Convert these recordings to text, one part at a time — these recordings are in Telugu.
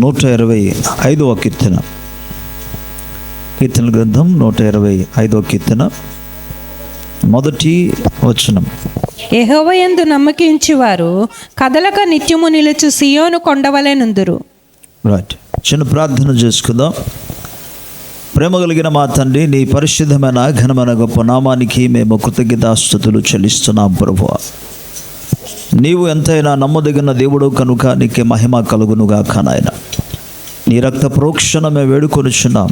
125వ కీర్తన. కీర్తన గ్రంథం 125వ కీర్తన మొదటి వచనం. యెహోవాయందు నమ్మకించువారు కదలక నిత్యము నిలుచు సియోను కొండవలె నుందురు. రైట్, చిన్న ప్రార్థన చేసుకుందాం. ప్రేమ కలిగిన మా తండ్రి, నీ పరిశుద్ధమైన ఘనమైన గొప్ప నామానికి మేము కృతజ్ఞతాస్తుతులు చెల్లిస్తున్నాం ప్రభువా. నీవు ఎంతైనా నమ్మదగిన దేవుడు కనుక నీకే మహిమ కలుగునుగాక నాయన. నీ రక్త ప్రోక్షణ మేము వేడుకొనుచున్నాం.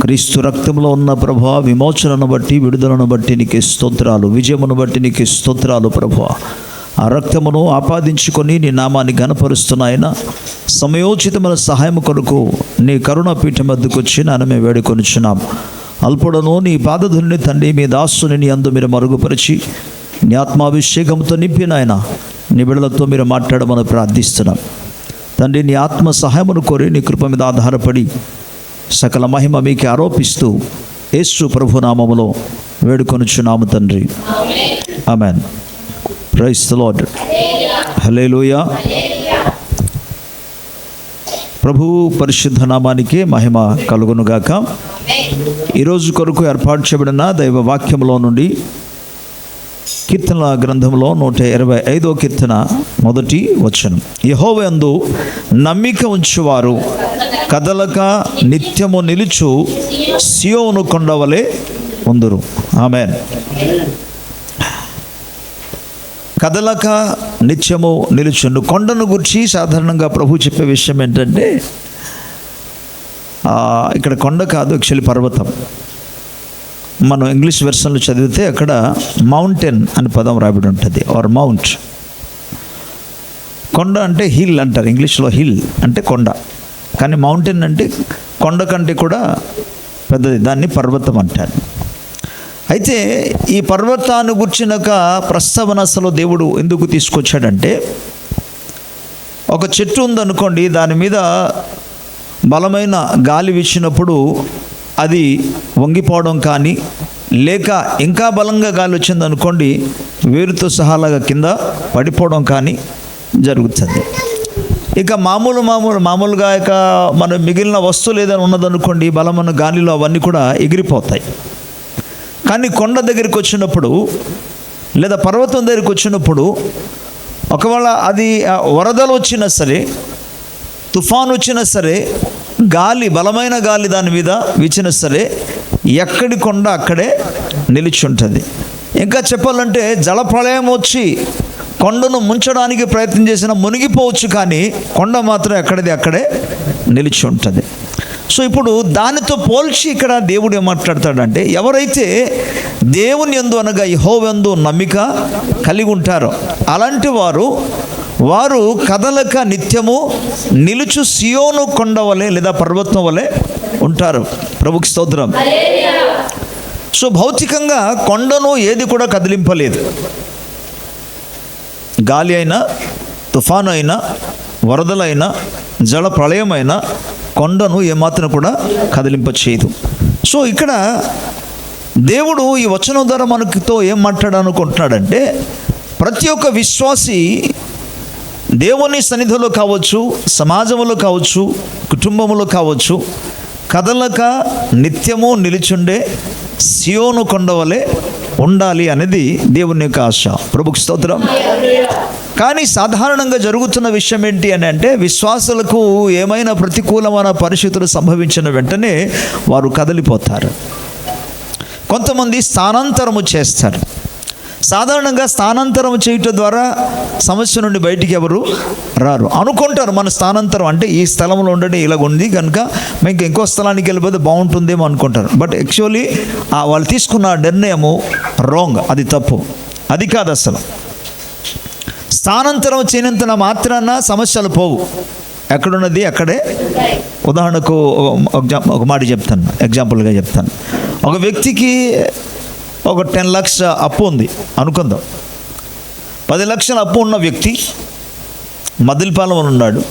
క్రీస్తు రక్తంలో ఉన్న ప్రభువా, విమోచనను బట్టి, విడుదలను బట్టి నీకే స్తోత్రాలు, విజయమును బట్టి నీకే స్తోత్రాలు ప్రభువా. ఆ రక్తమును ఆపాదించుకొని నీ నామాన్ని ఘనపరుస్తున్నాయన. సమయోచితమైన సహాయం కొరకు నీ కరుణాపీఠం వద్దకు వచ్చి నన్ను మేము వేడుకొనుచున్నాం. అల్పుడను నీ పాదధుల్ని తండ్రి, మీ దాసుని నీ అందు మీరు మరుగుపరిచి నీ ఆత్మాభిషేకంతో నింపిన ఆయన నీ బిడ్డలతో మీరు మాట్లాడమని ప్రార్థిస్తున్నాం తండ్రి. నీ ఆత్మ సహాయమును కోరి నీ కృప మీద ఆధారపడి సకల మహిమ మీకే ఆరోపిస్తూ యేసు ప్రభు నామములో వేడుకొనుచున్నాము తండ్రి. ఆమేన్. Praise the lord. హల్లెలూయా. ప్రభు పరిశుద్ధ నామానికి మహిమ కలుగునుగాక. ఈరోజు కొరకు ఏర్పాటు చేయబడిన దైవ వాక్యంలో నుండి కీర్తనల గ్రంథంలో 125వ కీర్తన మొదటి వచనం. యెహోవాయందు నమ్మిక ఉంచువారు కదలక నిత్యము నిలుచు సియోను కొండవలె ఉందురు. ఆమేన్. కదలక నిత్యము నిలుచుండు. కొండను గురించి సాధారణంగా ప్రభు చెప్పే విషయం ఏంటంటే, ఇక్కడ కొండ కాదు, యాక్చువల్లీ పర్వతం. మనం ఇంగ్లీష్ వెర్షన్లో చదివితే అక్కడ మౌంటైన్ అని పదం రాబడి ఉంటుంది, ఆర్ మౌంట్. కొండ అంటే హిల్ అంటారు ఇంగ్లీష్లో. హిల్ అంటే కొండ, కానీ మౌంటైన్ అంటే కొండ కంటే కూడా పెద్దది, దాన్ని పర్వతం అంటారు. అయితే ఈ పర్వతాన్ని గుర్చినక ప్రస్తావన అసలు దేవుడు ఎందుకు తీసుకొచ్చాడంటే, ఒక చెట్టు ఉందనుకోండి, దాని మీద బలమైన గాలి వీచినప్పుడు అది వంగిపోవడం కానీ, లేక ఇంకా బలంగా గాలి వచ్చిందనుకోండి వేరుతో సహాలాగా కింద పడిపోవడం కానీ జరుగుతుంది. ఇక మామూలుగా ఇక మన మిగిలిన వస్తువులు ఏదైనా ఉన్నదనుకోండి, బలమైన గాలిలో అవన్నీ కూడా ఎగిరిపోతాయి. కానీ కొండ దగ్గరికి వచ్చినప్పుడు లేదా పర్వతం దగ్గరికి వచ్చినప్పుడు ఒకవేళ అది వరదలు వచ్చినా సరే, తుఫాను వచ్చినా సరే, గాలి బలమైన గాలి దాని మీద వీచినా సరే, ఎక్కడి కొండ అక్కడే నిలిచి ఉంటుంది. ఇంకా చెప్పాలంటే జలప్రళయం వచ్చి కొండను ముంచడానికి ప్రయత్నం చేసినా మునిగిపోవచ్చు, కానీ కొండ మాత్రం ఎక్కడిది అక్కడే నిలిచి ఉంటుంది. సో ఇప్పుడు దానితో పోల్చి ఇక్కడ దేవుడు ఏం మాట్లాడతాడంటే, ఎవరైతే దేవుని యందు అనగా యెహోవాయందు నమ్మిక కలిగి ఉంటారో అలాంటి వారు కదలక నిత్యము నిలుచు సియోను కొండ వలె లేదా పర్వతం వలె ఉంటారు. ప్రభుకి స్తోత్రం. సో భౌతికంగా కొండను ఏది కూడా కదిలింపలేదు. గాలి అయినా, తుఫాను అయినా, వరదలైనా, జల ప్రళయమైనా కొండను ఏమాత్రం కూడా కదిలింప చేయదు. సో ఇక్కడ దేవుడు ఈ వచనం ద్వారా మనతో ఏం మాట్లాడాలనుకుంటున్నాడంటే, ప్రతి ఒక్క విశ్వాసి దేవుని సన్నిధిలో కావచ్చు, సమాజంలో కావచ్చు, కుటుంబంలో కావచ్చు, కదలక నిత్యము నిలిచుండే సియోను కొండ వలె ఉండాలి అనేది దేవుని యొక్క ఆశ. ప్రభుకి స్తోత్రం. కానీ సాధారణంగా జరుగుతున్న విషయం ఏంటి అని అంటే, విశ్వాసులకు ఏమైనా ప్రతికూలమైన పరిస్థితులు సంభవించిన వెంటనే వారు కదిలిపోతారు. కొంతమంది స్థానాంతరము చేస్తారు. సాధారణంగా స్థానాంతరం చేయటం ద్వారా సమస్య నుండి బయటికి ఎవరు రారు. అనుకుంటారు మన స్థానాంతరం అంటే ఈ స్థలంలో ఉండడం ఇలాగ ఉంది కనుక మీకు ఇంకో స్థలానికి వెళ్ళిపోతే బాగుంటుందేమో అనుకుంటారు. బట్ యాక్చువల్లీ వాళ్ళు తీసుకున్న నిర్ణయము రాంగ్, అది తప్పు, అది కాదు అసలు. స్థానాంతరం చేయనంత మాత్రాన సమస్యలు పోవు, ఎక్కడున్నది అక్కడే. ఉదాహరణకు ఒక మాట చెప్తాను, ఎగ్జాంపుల్గా చెప్తాను. ఒక వ్యక్తికి ఒక 10 లక్షల అప్పు ఉంది అనుకుందాం. 10 లక్షల అప్పు ఉన్న వ్యక్తి మదిలిపాలెం ఉన్నాడు.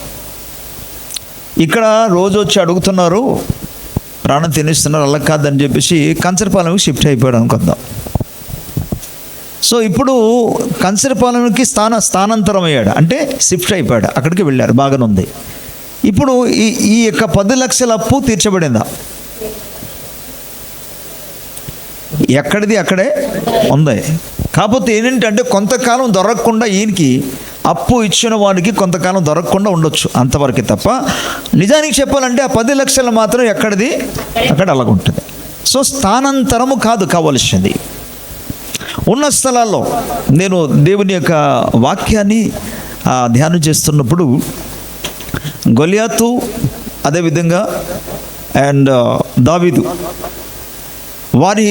ఇక్కడ రోజు వచ్చి అడుగుతున్నారు, ప్రాణం తినేస్తున్నారు, అలా కాదని చెప్పేసి కంచరపాలెంకి షిఫ్ట్ అయిపోయాడు అనుకుందాం. సో ఇప్పుడు కంచరపాలెంకి స్థానాంతరం అయ్యాడు, అంటే షిఫ్ట్ అయిపోయాడు, అక్కడికి వెళ్ళారు, బాగానే ఉంది. ఇప్పుడు ఈ యొక్క 10 లక్షల అప్పు తీర్చబడిందా? ఎక్కడిది అక్కడే ఉంది. కాకపోతే ఏంటంటే కొంతకాలం దొరకకుండా ఈయనకి అప్పు ఇచ్చిన వాడికి కొంతకాలం దొరకకుండా ఉండొచ్చు, అంతవరకు తప్ప నిజానికి చెప్పాలంటే ఆ 10 లక్షలు మాత్రం ఎక్కడిది అక్కడ అలాగుంటుంది. సో స్థానాంతరము కాదు కావలసింది. ఉన్న స్థలాల్లో నేను దేవుని యొక్క వాక్యాన్ని ధ్యానం చేస్తున్నప్పుడు గొలియాతు అదేవిధంగా అండ్ దావీదు వారి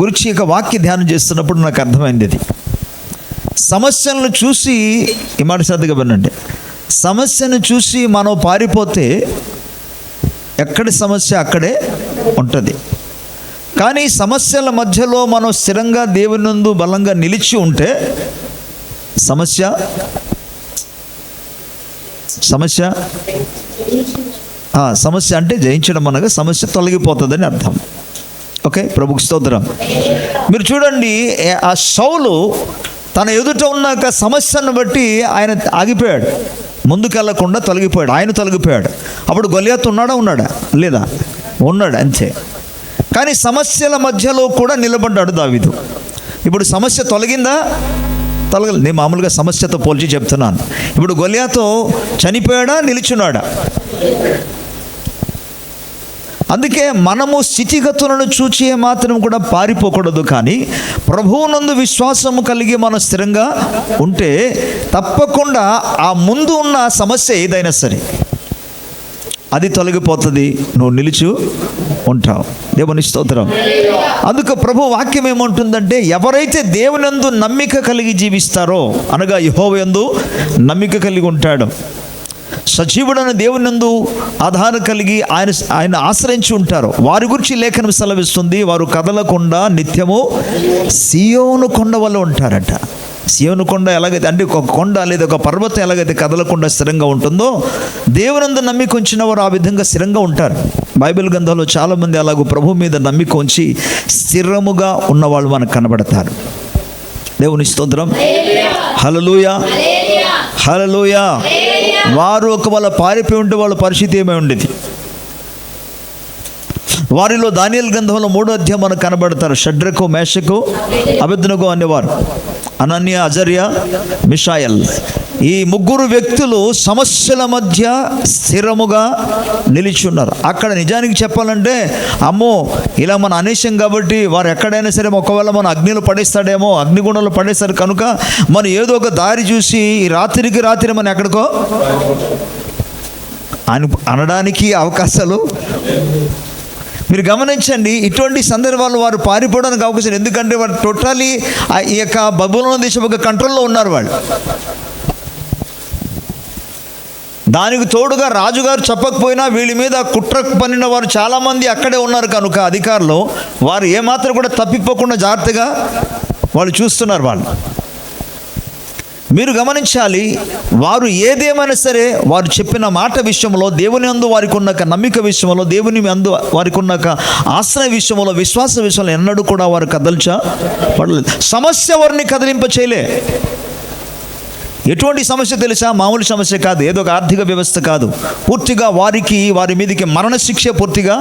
గురించి యొక్క వాక్య ధ్యానం చేస్తున్నప్పుడు నాకు అర్థమైంది. అది సమస్యలను చూసి ఈ మాట శ్రద్ధగా వినండి. సమస్యను చూసి మనం పారిపోతే ఎక్కడి సమస్య అక్కడే ఉంటుంది. కానీ సమస్యల మధ్యలో మనం స్థిరంగా దేవుని నందు బలంగా నిలిచి ఉంటే సమస్య అంటే జయించడం అనగా సమస్య తొలగిపోతుందని అర్థం. ఓకే, ప్రభుకు స్తోత్రం. మీరు చూడండి, ఆ సౌలు తన ఎదుట ఉన్న సమస్యను బట్టి ఆయన ఆగిపోయాడు, ముందుకెళ్లకుండా తొలగిపోయాడు, ఆయన తొలగిపోయాడు. అప్పుడు గొలియాతు ఉన్నాడా? లేదా, ఉన్నాడు అంతే. కానీ సమస్యల మధ్యలో కూడా నిలబడ్డాడు దావీదు. ఇప్పుడు సమస్య తొలగిందా? తొలగలేదు. నేను మామూలుగా సమస్యతో పోల్చి చెప్తున్నాను. ఇప్పుడు గొలియాతు చనిపోయాడా, నిలిచున్నాడా? అందుకే మనము స్థితిగతులను చూచి మాత్రం కూడా పారిపోకూడదు. కానీ ప్రభువునందు విశ్వాసము కలిగి మనం స్థిరంగా ఉంటే తప్పకుండా ఆ ముందు ఉన్న సమస్య ఏదైనా సరే అది తొలగిపోతుంది, నువ్వు నిలిచి ఉంటావు. దేవుని స్తోత్రం. అందుకు ప్రభు వాక్యం ఏమంటుందంటే, ఎవరైతే దేవునందు నమ్మిక కలిగి జీవిస్తారో అనగా యెహోవా యందు నమ్మిక కలిగి ఉంటాడు, సజీవుడైన దేవునందు ఆధారం కలిగి ఆయన ఆశ్రయించి ఉంటారు, వారి గురించి లేఖనం సెలవిస్తుంది, వారు కదలకుండా నిత్యము సియోను కొండ వల్ల ఉంటారట. సియోను కొండ ఎలాగైతే అంటే ఒక కొండ లేదా ఒక పర్వతం ఎలాగైతే కదలకుండా స్థిరంగా ఉంటుందో, దేవునందు నమ్మిక ఉంచిన వారు ఆ విధంగా స్థిరంగా ఉంటారు. బైబిల్ గ్రంథంలో చాలామంది అలాగూ ప్రభు మీద నమ్మిక ఉంచి స్థిరముగా ఉన్నవాళ్ళు మనకు కనబడతారు. దేవుని స్తోత్రం. హల్లెలూయా, హల్లెలూయా. వారు ఒకవేళ పారిపోయి ఉంటే వాళ్ళ పరిస్థితి ఏమై ఉండేది? వారిలో దానియేలు గ్రంథంలో 3వ అధ్యాయం మనకు కనబడతారు. షడ్రకు, మేషకు, అబేద్నెగో అనేవారు, అనన్య, అజర్యా, మిషాయల్. ఈ 3 వ్యక్తులు సమస్యల మధ్య స్థిరముగా నిలిచి ఉన్నారు. అక్కడ నిజానికి చెప్పాలంటే అమ్మో ఇలా మన అనేశం కాబట్టి వారు ఎక్కడైనా సరే ఒకవేళ మన అగ్నిలో పడేస్తాడేమో, అగ్నిగుండంలో పడేస్తారు కనుక మనం ఏదో ఒక దారి చూసి రాత్రికి రాత్రి మనం ఎక్కడికో అనడానికి అవకాశాలు మీరు గమనించండి. ఇటువంటి సందర్భాలు వారు పారిపోవడానికి అవకాశం. ఎందుకంటే వారు టోటలీ ఈ యొక్క బబులోను దేశం యొక్క కంట్రోల్లో ఉన్నారు వాళ్ళు. దానికి తోడుగా రాజుగారు చెప్పకపోయినా వీళ్ళ మీద కుట్ర పన్నిన వారు చాలామంది అక్కడే ఉన్నారు కనుక అధికారులు వారు ఏమాత్రం కూడా తప్పిపోకుండా జాగ్రత్తగా వాళ్ళు చూస్తున్నారు. వాళ్ళు మీరు గమనించాలి, వారు ఏదేమైనా సరే వారు చెప్పిన మాట విషయంలో, దేవుని అందు వారికి ఉన్న నమ్మిక విషయంలో, దేవుని అందు వారికి ఉన్న ఆశ్రయ విషయంలో, విశ్వాస విషయంలో ఎన్నడూ కూడా వారు కదల్చబడలేదు. సమస్య వారిని కదిలింప చేయలే. ఎటువంటి సమస్య తెలుసా? మామూలు సమస్య కాదు, ఏదో ఒక ఆర్థిక వ్యవస్థ కాదు. పూర్తిగా వారి మీదకి మరణశిక్ష పూర్తిగా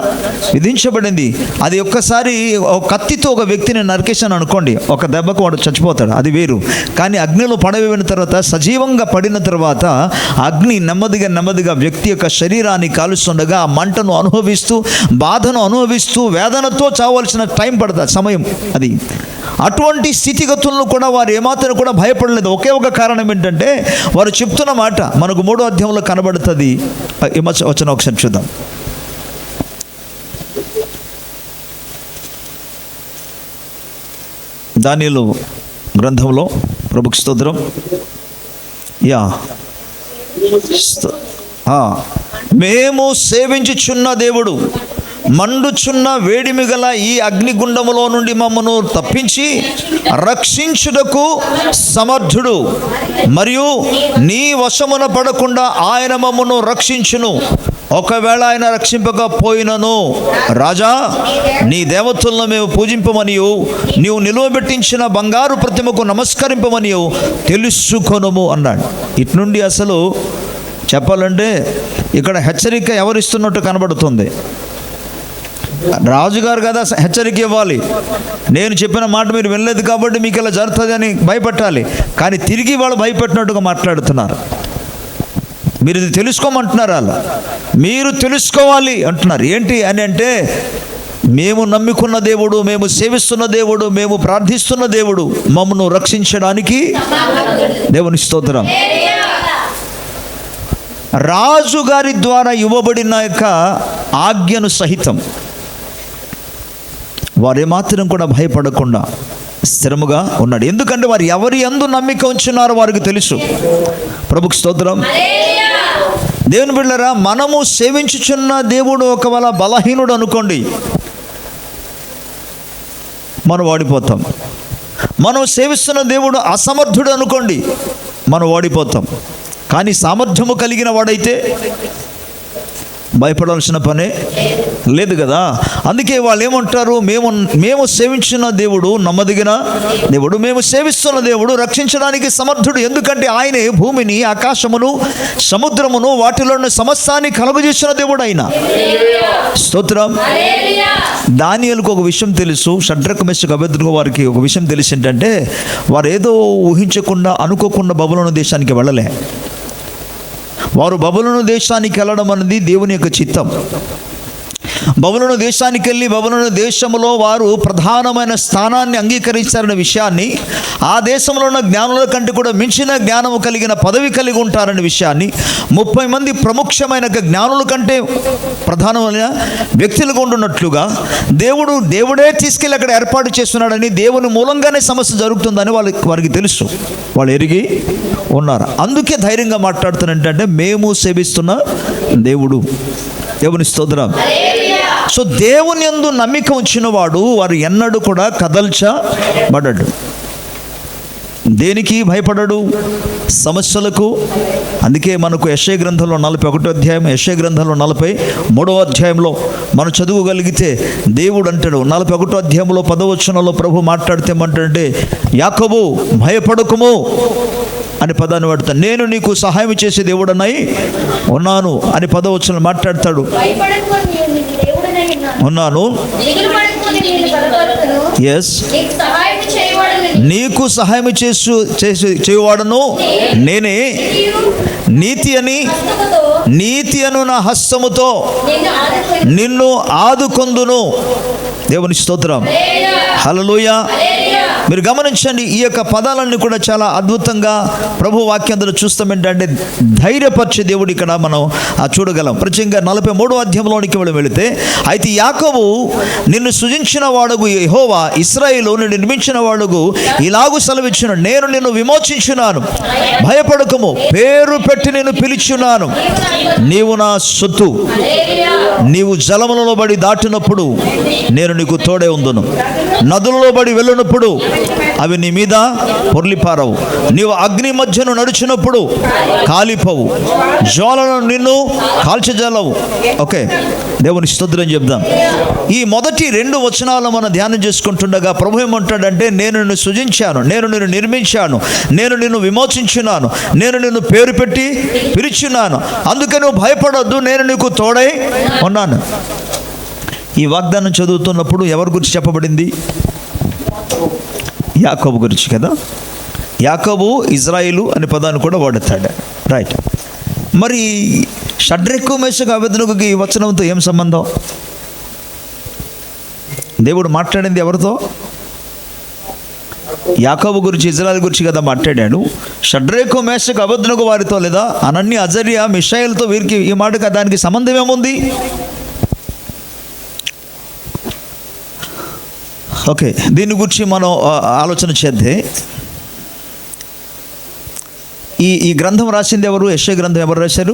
విధించబడింది. అది ఒక్కసారి ఒక కత్తితో ఒక వ్యక్తిని నరికేశాను అనుకోండి, ఒక దెబ్బకు వాడు చచ్చిపోతాడు, అది వేరు. కానీ అగ్నిలో పడవేసిన తర్వాత, సజీవంగా పడిన తర్వాత అగ్ని నెమ్మదిగా వ్యక్తి యొక్క శరీరాన్ని కాలుస్తుండగా ఆ మంటను అనుభవిస్తూ, బాధను అనుభవిస్తూ, వేదనతో చావాల్సిన టైం పడుతుంది, సమయం అది. అటువంటి స్థితిగతులను కూడా వారు ఏమాత్రం కూడా భయపడలేదు. ఒకే ఒక కారణం ఏంటంటే వారు చెప్తున్న మాట మనకు 3వ అధ్యాయంలో కనబడుతుంది. వచ్చిన ఒకసారి చూద్దాం. దానియేలు గ్రంథంలో ప్రభుకి స్తోత్రం. మేము సేవించుచున్న దేవుడు మండుచున్న వేడిమి గల ఈ అగ్నిగుండములో నుండి మమ్మను తప్పించి రక్షించుటకు సమర్థుడు, మరియు నీ వశమున పడకుండా ఆయన మమ్మను రక్షించును. ఒకవేళ ఆయన రక్షింపకపోయినను రాజా, నీ దేవతలను మేము పూజింపమనియు నీవు నిలువబెట్టించిన బంగారు ప్రతిమకు నమస్కరింపమనియు తెలుసుకొనుము అన్నాడు. ఇటు నుండి అసలు చెప్పాలంటే ఇక్కడ హెచ్చరిక ఎవరిస్తున్నట్టు కనబడుతుంది. రాజుగారు కదా హెచ్చరిక ఇవ్వాలి. నేను చెప్పిన మాట మీరు వినలేదు కాబట్టి మీకు ఇలా జరుగుతుంది అని భయపెట్టాలి. కానీ తిరిగి వాళ్ళు భయపెట్టినట్టుగా మాట్లాడుతున్నారు. మీరు ఇది తెలుసుకోమంటున్నారు. అలా మీరు తెలుసుకోవాలి అంటున్నారు. ఏంటి అని అంటే, మేము నమ్ముకున్న దేవుడు, మేము సేవిస్తున్న దేవుడు, మేము ప్రార్థిస్తున్న దేవుడు మమ్మను రక్షించడానికి. దేవుని స్తోత్రం. రాజుగారి ద్వారా ఇవ్వబడిన యొక్క ఆజ్ఞను సహితం వారే మాత్రం కూడా భయపడకుండా స్థిరముగా ఉన్నాడు. ఎందుకంటే వారు ఎవరి యందు నమ్మిక ఉంచున్నారో వారికి తెలుసు. ప్రభుకు స్తోత్రం. దేవుని బిడ్డలారా, మనము సేవించుచున్న దేవుడు ఒకవేళ బలహీనుడు అనుకోండి, మనం ఓడిపోతాం. మనం సేవిస్తున్న దేవుడు అసమర్థుడు అనుకోండి, మనం ఓడిపోతాం. కానీ సామర్థ్యము కలిగిన వాడైతే భయపడాల్సిన పనే లేదు కదా. అందుకే వాళ్ళు ఏమంటారు, మేము సేవించిన దేవుడు నమ్మదగిన దేవుడు, మేము సేవిస్తున్న దేవుడు రక్షించడానికి సమర్థుడు. ఎందుకంటే ఆయనే భూమిని, ఆకాశమును, సముద్రమును, వాటిలో సమస్తాన్ని కలుగజేసిన దేవుడు ఆయన. స్తోత్రం. దానియేలుకు ఒక విషయం తెలుసు, షడ్రకు మెషకు అబేద్నెగో వారికి ఒక విషయం తెలిసి ఏంటంటే, వారు ఏదో ఊహించకుండా అనుకోకుండా బబులోను దేశానికి వెళ్ళలే. వారు బబులోను దేశానికి వెళ్ళడం అనేది దేవుని యొక్క చిత్తం. బబులోను దేశానికి వెళ్ళి బబులోను దేశంలో వారు ప్రధానమైన స్థానాన్ని అంగీకరించారనే విషయాన్ని, ఆ దేశంలో ఉన్న జ్ఞానుల కంటే కూడా మించిన జ్ఞానము కలిగిన పదవి కలిగి ఉంటారనే విషయాన్ని, 30 మంది ప్రముఖమైన జ్ఞానుల కంటే ప్రధానమైన వ్యక్తులుగా ఉండున్నట్లుగా దేవుడే తీసుకెళ్ళి అక్కడ ఏర్పాటు చేస్తున్నాడని, దేవుని మూలంగానే సమస్య జరుగుతుందని వారికి తెలుసు. వాళ్ళు ఎరిగి ఉన్నారు. అందుకే ధైర్యంగా మాట్లాడుతున్నట్టు మేము సేవిస్తున్న దేవుడు. దేవుని స్తోత్రం. సో దేవుని యందు నమ్మిక ఉంచిన వాడు వారు ఎన్నడూ కూడా కదల్చబడడు. దేనికి భయపడడు? సమస్యలకు. అందుకే మనకు యెషయా గ్రంథంలో 41వ అధ్యాయం, యెషయా గ్రంథంలో 43వ అధ్యాయంలో మనం చదువుగలిగితే దేవుడు అంటాడు, 41వ అధ్యాయంలో 10వ వచనంలో ప్రభు మాట్లాడితే ఏమంటాడంటే, యాకోబు భయపడకుము అని పదాన్ని వాడతాడు. నేను నీకు సహాయం చేసే దేవుడనై ఉన్నాను అని 10వ వచనంలో మాట్లాడతాడు. ఉన్నాను. ఎస్, నీకు సహాయం చేయవాడను నేనే. నీతి అను నా హస్తముతో నిన్ను ఆదుకొందును. దేవుని స్తోత్రం. హల్లెలూయా. మీరు గమనించండి, ఈ యొక్క పదాలన్నీ కూడా చాలా అద్భుతంగా ప్రభు వాక్యంలో చూస్తాం. ఏంటంటే ధైర్యపరిచే దేవుడు ఇక్కడ మనం చూడగలం. ప్రత్యేకంగా 43వ అధ్యాయంలోనికి వెళితే, అయితే యాకోబు నిన్ను సృజించిన వాడుగు యెహోవా, ఇశ్రాయేలు నిన్ను నిర్మించిన వాడుగు ఇలాగు సెలవిచ్చును, నేను నిన్ను విమోచించున్నాను, భయపడకము, పేరు పెట్టి నేను పిలిచున్నాను, నీవు నా సొత్తు, నీవు జలములలో బడి దాటినప్పుడు నేను నీకు తోడే ఉందును, నదులలో బడి వెళ్ళినప్పుడు అవి నీ మీద పొర్లిపారవు, నీవు అగ్ని మధ్యను నడిచినప్పుడు కాలిపోవు, జ్వాలను నిన్ను కాల్చజాలవు. ఓకే, దేవుని స్తోత్రం చెప్దాం. ఈ మొదటి 2 వచనాలు మనం ధ్యానం చేసుకుంటుండగా ప్రభు ఏమంటాడంటే, నేను నిన్ను సృజించాను, నేను నిన్ను నిర్మించాను, నేను నిన్ను విమోచించున్నాను, నేను నిన్ను పేరు పెట్టి పిలిచున్నాను, అందుకే నువ్వు భయపడొద్దు, నేను నీకు తోడై ఉన్నాను. ఈ వాగ్దానం చదువుతున్నప్పుడు ఎవరి గురించి చెప్పబడింది? యాకోబు గురించి కదా. యాకోబు ఇజ్రాయిలు అనే పదాన్ని కూడా వాడతాడు. రైట్. మరి షడ్రకు మేషకు అబేద్నెగోకి ఈ వచనంతో ఏం సంబంధం? దేవుడు మాట్లాడింది ఎవరితో? యాకోబు గురించి, ఇజ్రాయిల్ గురించి కదా మాట్లాడాడు. షడ్రకు మేషకు అబేద్నెగో వారితో లేదా అనన్య, అజర్యా, మిషాయేలుతో వీరికి ఈ మాటగా దానికి సంబంధం ఏముంది? ఓకే, దీని గురించి మనం ఆలోచన చేద్దే. ఈ గ్రంథం రాసింది ఎవరు? యెషయా గ్రంథం ఎవరు రాశారు?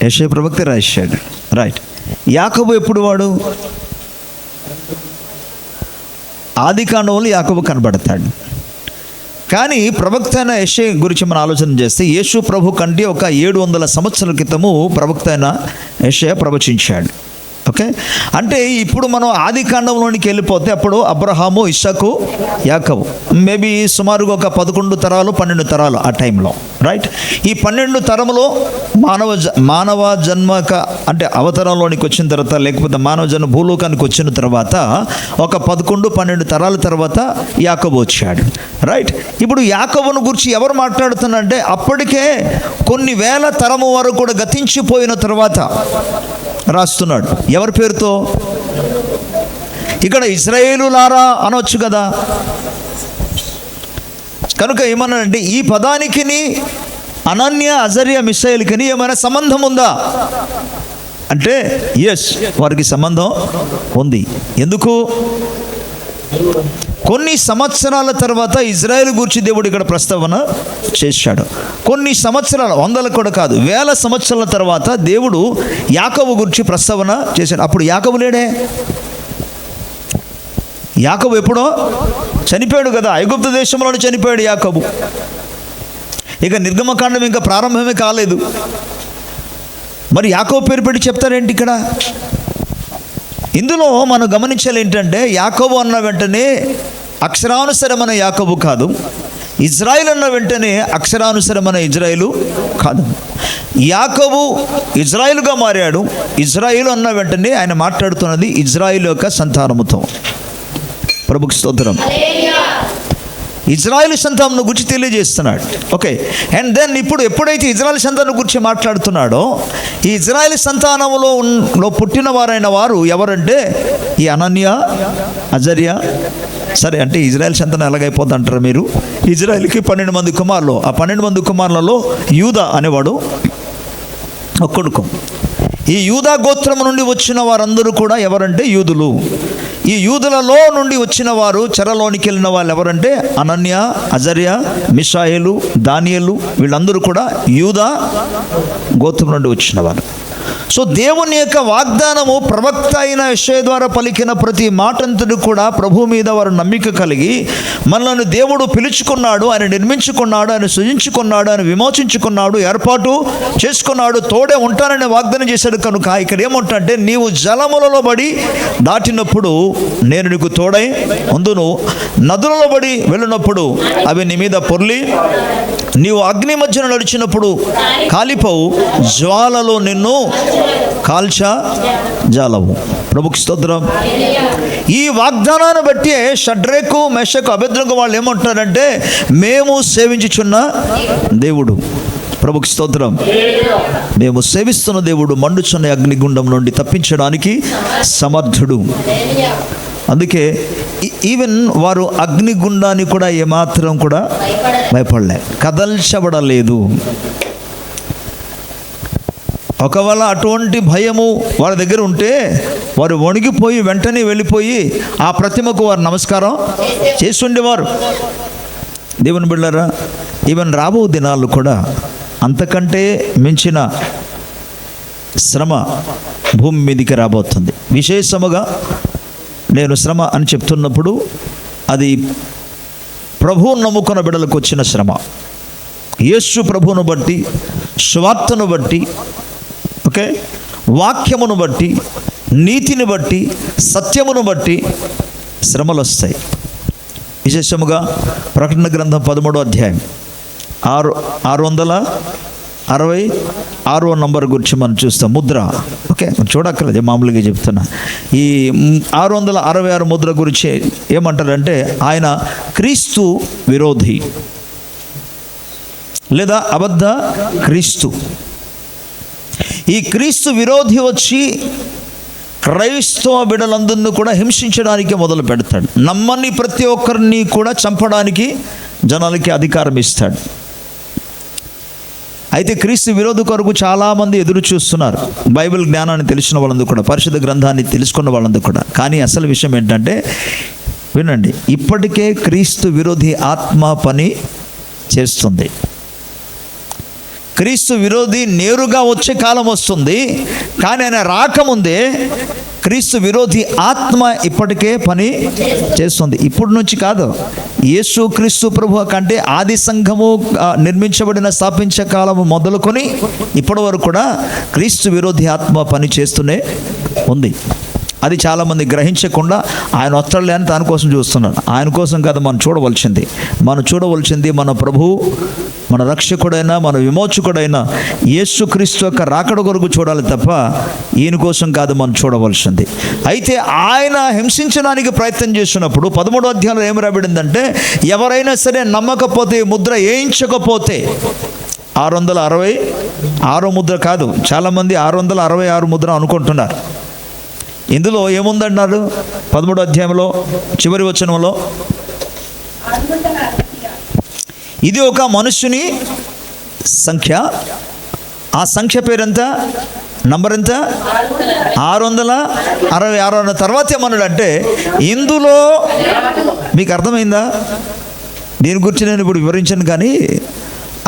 యెషయా ప్రవక్త రాశాడు. రైట్. యాకోబు ఎప్పుడు వాడు? ఆదికాండంలో యాకోబు కనబడతాడు. కానీ ప్రవక్త అయిన యెషయా గురించి మనం ఆలోచన చేస్తే, యేసు ప్రభు కంటే ఒక 700 సంవత్సరాల క్రితము ప్రవక్త అయిన యెషయా ప్రవచించాడు. ఓకే, అంటే ఇప్పుడు మనం ఆది కాండంలోనికి వెళ్ళిపోతే అప్పుడు అబ్రహాము, ఇస్సాకు, యాకోబు, మేబీ సుమారుగా ఒక 11 తరాలు 12 తరాలు ఆ టైంలో, రైట్. ఈ 12 తరములో మానవ జన్మక అంటే అవతారంలోనికి వచ్చిన తర్వాత, లేకపోతే మానవ జన్మ భూలోకానికి వచ్చిన తర్వాత ఒక 11 12 తరాల తర్వాత యాకోబు వచ్చాడు, రైట్. ఇప్పుడు యాకోబును గురించి ఎవరు మాట్లాడుతున్నారంటే అప్పటికే కొన్ని వేల తరము వరకు కూడా గతించిపోయిన తర్వాత రాస్తున్నాడు. ఎవరి పేరుతో? ఇక్కడ ఇశ్రాయేలులారా అనొచ్చు కదా. కనుక ఏమన్నాడంటే ఈ పదానికిని అనన్య, అజర్య, మిషాయేలుకిని ఏమైనా సంబంధం ఉందా అంటే ఎస్, వారికి సంబంధం ఉంది. ఎందుకు? కొన్ని సంవత్సరాల తర్వాత ఇజ్రాయేలు గురించి దేవుడు ఇక్కడ ప్రస్తావన చేశాడు. కొన్ని సంవత్సరాలు, వందలు కూడా కాదు, వేల సంవత్సరాల తర్వాత దేవుడు యాకోబు గురించి ప్రస్తావన చేశాడు. అప్పుడు యాకోబు లేడే. యాకోబు ఎప్పుడో చనిపోయాడు కదా, ఐగుప్తు దేశంలోనే చనిపోయాడు యాకోబు. ఇక నిర్గమకాండం ఇంకా ప్రారంభమే కాలేదు. మరి యాకోబు పేరు పెట్టి చెప్తారేంటి ఇక్కడ? ఇందులో మనం గమనించాలి ఏంటంటే యాకోబు అన్న వెంటనే అక్షరానుసరమైన యాకోబు కాదు, ఇజ్రాయిల్ అన్న వెంటనే అక్షరానుసరమైన ఇజ్రాయిలు కాదు. యాకోబు ఇజ్రాయిలుగా మారాడు. ఇజ్రాయిల్ అన్న వెంటనే ఆయన మాట్లాడుతున్నది ఇజ్రాయిల్ యొక్క సంతానముతో. ప్రభుకి స్తోత్రం. ఇజ్రాయిల్ సంతానం గురించి తెలియజేస్తున్నాడు. ఓకే, అండ్ దెన్ ఇప్పుడు ఎప్పుడైతే ఇజ్రాయిల్ సంతానం గురించి మాట్లాడుతున్నాడో ఈ ఇజ్రాయిల్ సంతానంలో పుట్టిన వారైన వారు ఎవరంటే ఈ అనన్య, అజర్య. సరే, అంటే ఇజ్రాయిల్ సంతానం ఎలాగైపోద్ది అంటారు మీరు? ఇజ్రాయిల్కి 12 మంది కుమారులు. ఆ 12 మంది కుమారులలో యూదా అనేవాడు ఒక కొడుకు. ఈ యూదా గోత్రం నుండి వచ్చిన వారందరూ కూడా ఎవరంటే యూదులు. ఈ యూదులలో నుండి వచ్చిన వారు, చెరలోనికి వెళ్ళిన వాళ్ళు ఎవరంటే అనన్య, అజర్య, మిషాయేలు, దానియేలు. వీళ్ళందరూ కూడా యూదా గోత్రం నుండి వచ్చిన వారు. సో దేవుని యొక్క వాగ్దానము ప్రవక్త అయిన యెషయా ద్వారా పలికిన ప్రతి మాటంతటి కూడా ప్రభు మీద వారు నమ్మిక కలిగి మనల్ని దేవుడు పిలుచుకున్నాడు, ఆయన నిర్మించుకున్నాడు, ఆయన సృజించుకున్నాడు, ఆయన విమోచించుకున్నాడు, ఏర్పాటు చేసుకున్నాడు, తోడే ఉంటానని వాగ్దానం చేశాడు. కనుక ఇక్కడ ఏమంటే నీవు జలములలో బడి దాటినప్పుడు నేను నీకు తోడై ఉందును, నదులలో బడి వెళ్ళినప్పుడు అవి నీ మీద పొర్లి, నీవు అగ్ని మధ్యన నడిచినప్పుడు కాలిపోవు, జ్వాలలో నిన్ను కాల్చా జాలవు. ప్రభుకి స్తోత్రం. ఈ వాగ్దానాన్ని బట్టి షడ్రకు, మెషకు, అబేద్నెగో వాళ్ళు ఏమంటున్నారంటే మేము సేవించుచున్న దేవుడు. ప్రభుకి స్తోత్రం. మేము సేవిస్తున్న దేవుడు మండుచున్న అగ్నిగుండం నుండి తప్పించడానికి సమర్థుడు. అందుకే ఈవెన్ వారు అగ్నిగుండాన్ని కూడా ఏమాత్రం కూడా భయపడలే, కదల్చబడలేదు. ఒకవేళ అటువంటి భయము వారి దగ్గర ఉంటే వారు వణిగిపోయి వెంటనే వెళ్ళిపోయి ఆ ప్రతిమకు వారు నమస్కారం చేసి ఉండేవారు. దేవుని బిడ్డలారా, ఈవెన్ రాబో దినాలు కూడా అంతకంటే మించిన శ్రమ భూమి మీదకి రాబోతుంది. విశేషముగా నేను శ్రమ అని చెప్తున్నప్పుడు అది ప్రభువును నమ్ముకున్న బిడ్డలకు వచ్చిన శ్రమ. యేసు ప్రభువును బట్టి, స్వార్థను బట్టి, ఓకే, వాక్యమును బట్టి, నీతిని బట్టి, సత్యమును బట్టి శ్రమలు వస్తాయి. విశేషముగా ప్రకటన గ్రంథం 13వ అధ్యాయం 666వ నంబర్ గురించి మనం చూస్తాం. ముద్ర, ఓకే, చూడక్కర్లేదు, మామూలుగా చెప్తున్నా. ఈ 666 ముద్ర గురించి ఏమంటారంటే ఆయన క్రీస్తు విరోధి లేదా అబద్ధ క్రీస్తు. ఈ క్రీస్తు విరోధి వచ్చి క్రైస్తవ బిడ్డలందరినీ కూడా హింసించడానికి మొదలు పెడతాడు. నమ్మని ప్రతి ఒక్కరిని కూడా చంపడానికి జనాలకి అధికారం ఇస్తాడు. అయితే క్రీస్తు విరోధి కొరకు చాలామంది ఎదురు చూస్తున్నారు, బైబిల్ జ్ఞానాన్ని తెలిసిన వాళ్ళందరూ కూడా, పరిశుద్ధ గ్రంథాన్ని తెలుసుకున్న వాళ్ళందరూ కూడా. కానీ అసలు విషయం ఏంటంటే వినండి, ఇప్పటికే క్రీస్తు విరోధి ఆత్మ పని చేస్తుంది. క్రీస్తు విరోధి నేరుగా వచ్చే కాలం వస్తుంది, కానీ ఆయన రాకముందే క్రీస్తు విరోధి ఆత్మ ఇప్పటికే పని చేస్తుంది. ఇప్పటి నుంచి కాదు, యేసు క్రీస్తు ప్రభు కంటే ఆది సంఘము నిర్మించబడిన స్థాపించే కాలము మొదలుకొని ఇప్పటి వరకు కూడా క్రీస్తు విరోధి ఆత్మ పని చేస్తూనే ఉంది. అది చాలామంది గ్రహించకుండా ఆయన వస్తాడులే అని దానికోసం చూస్తున్నాడు. ఆయన కోసం కాదు మనం చూడవలసింది మన ప్రభు, మన రక్షకుడైన, మన విమోచకుడైన యేసుక్రీస్తు యొక్క రాకడ కొరకు చూడాలి తప్ప ఈయన కోసం కాదు మనం చూడవలసింది. అయితే ఆయన హింసించడానికి ప్రయత్నం చేస్తున్నప్పుడు 13వ అధ్యాయంలో ఏమి రాబడిందంటే, ఎవరైనా సరే నమ్మకపోతే, ముద్ర వేయించకపోతే 666 ముద్ర కాదు, చాలామంది 666 ముద్ర అనుకుంటున్నారు. ఇందులో ఏముందన్నారు 13వ అధ్యాయంలో చివరి వచనంలో, ఇది ఒక మనుష్యుని సంఖ్య. ఆ సంఖ్య పేరెంత, నంబర్ ఎంత? 666 అన్న తర్వాత ఏమన్నాడు అంటే, ఇందులో మీకు అర్థమైందా? దీని గురించి నేను ఇప్పుడు వివరించాను, కానీ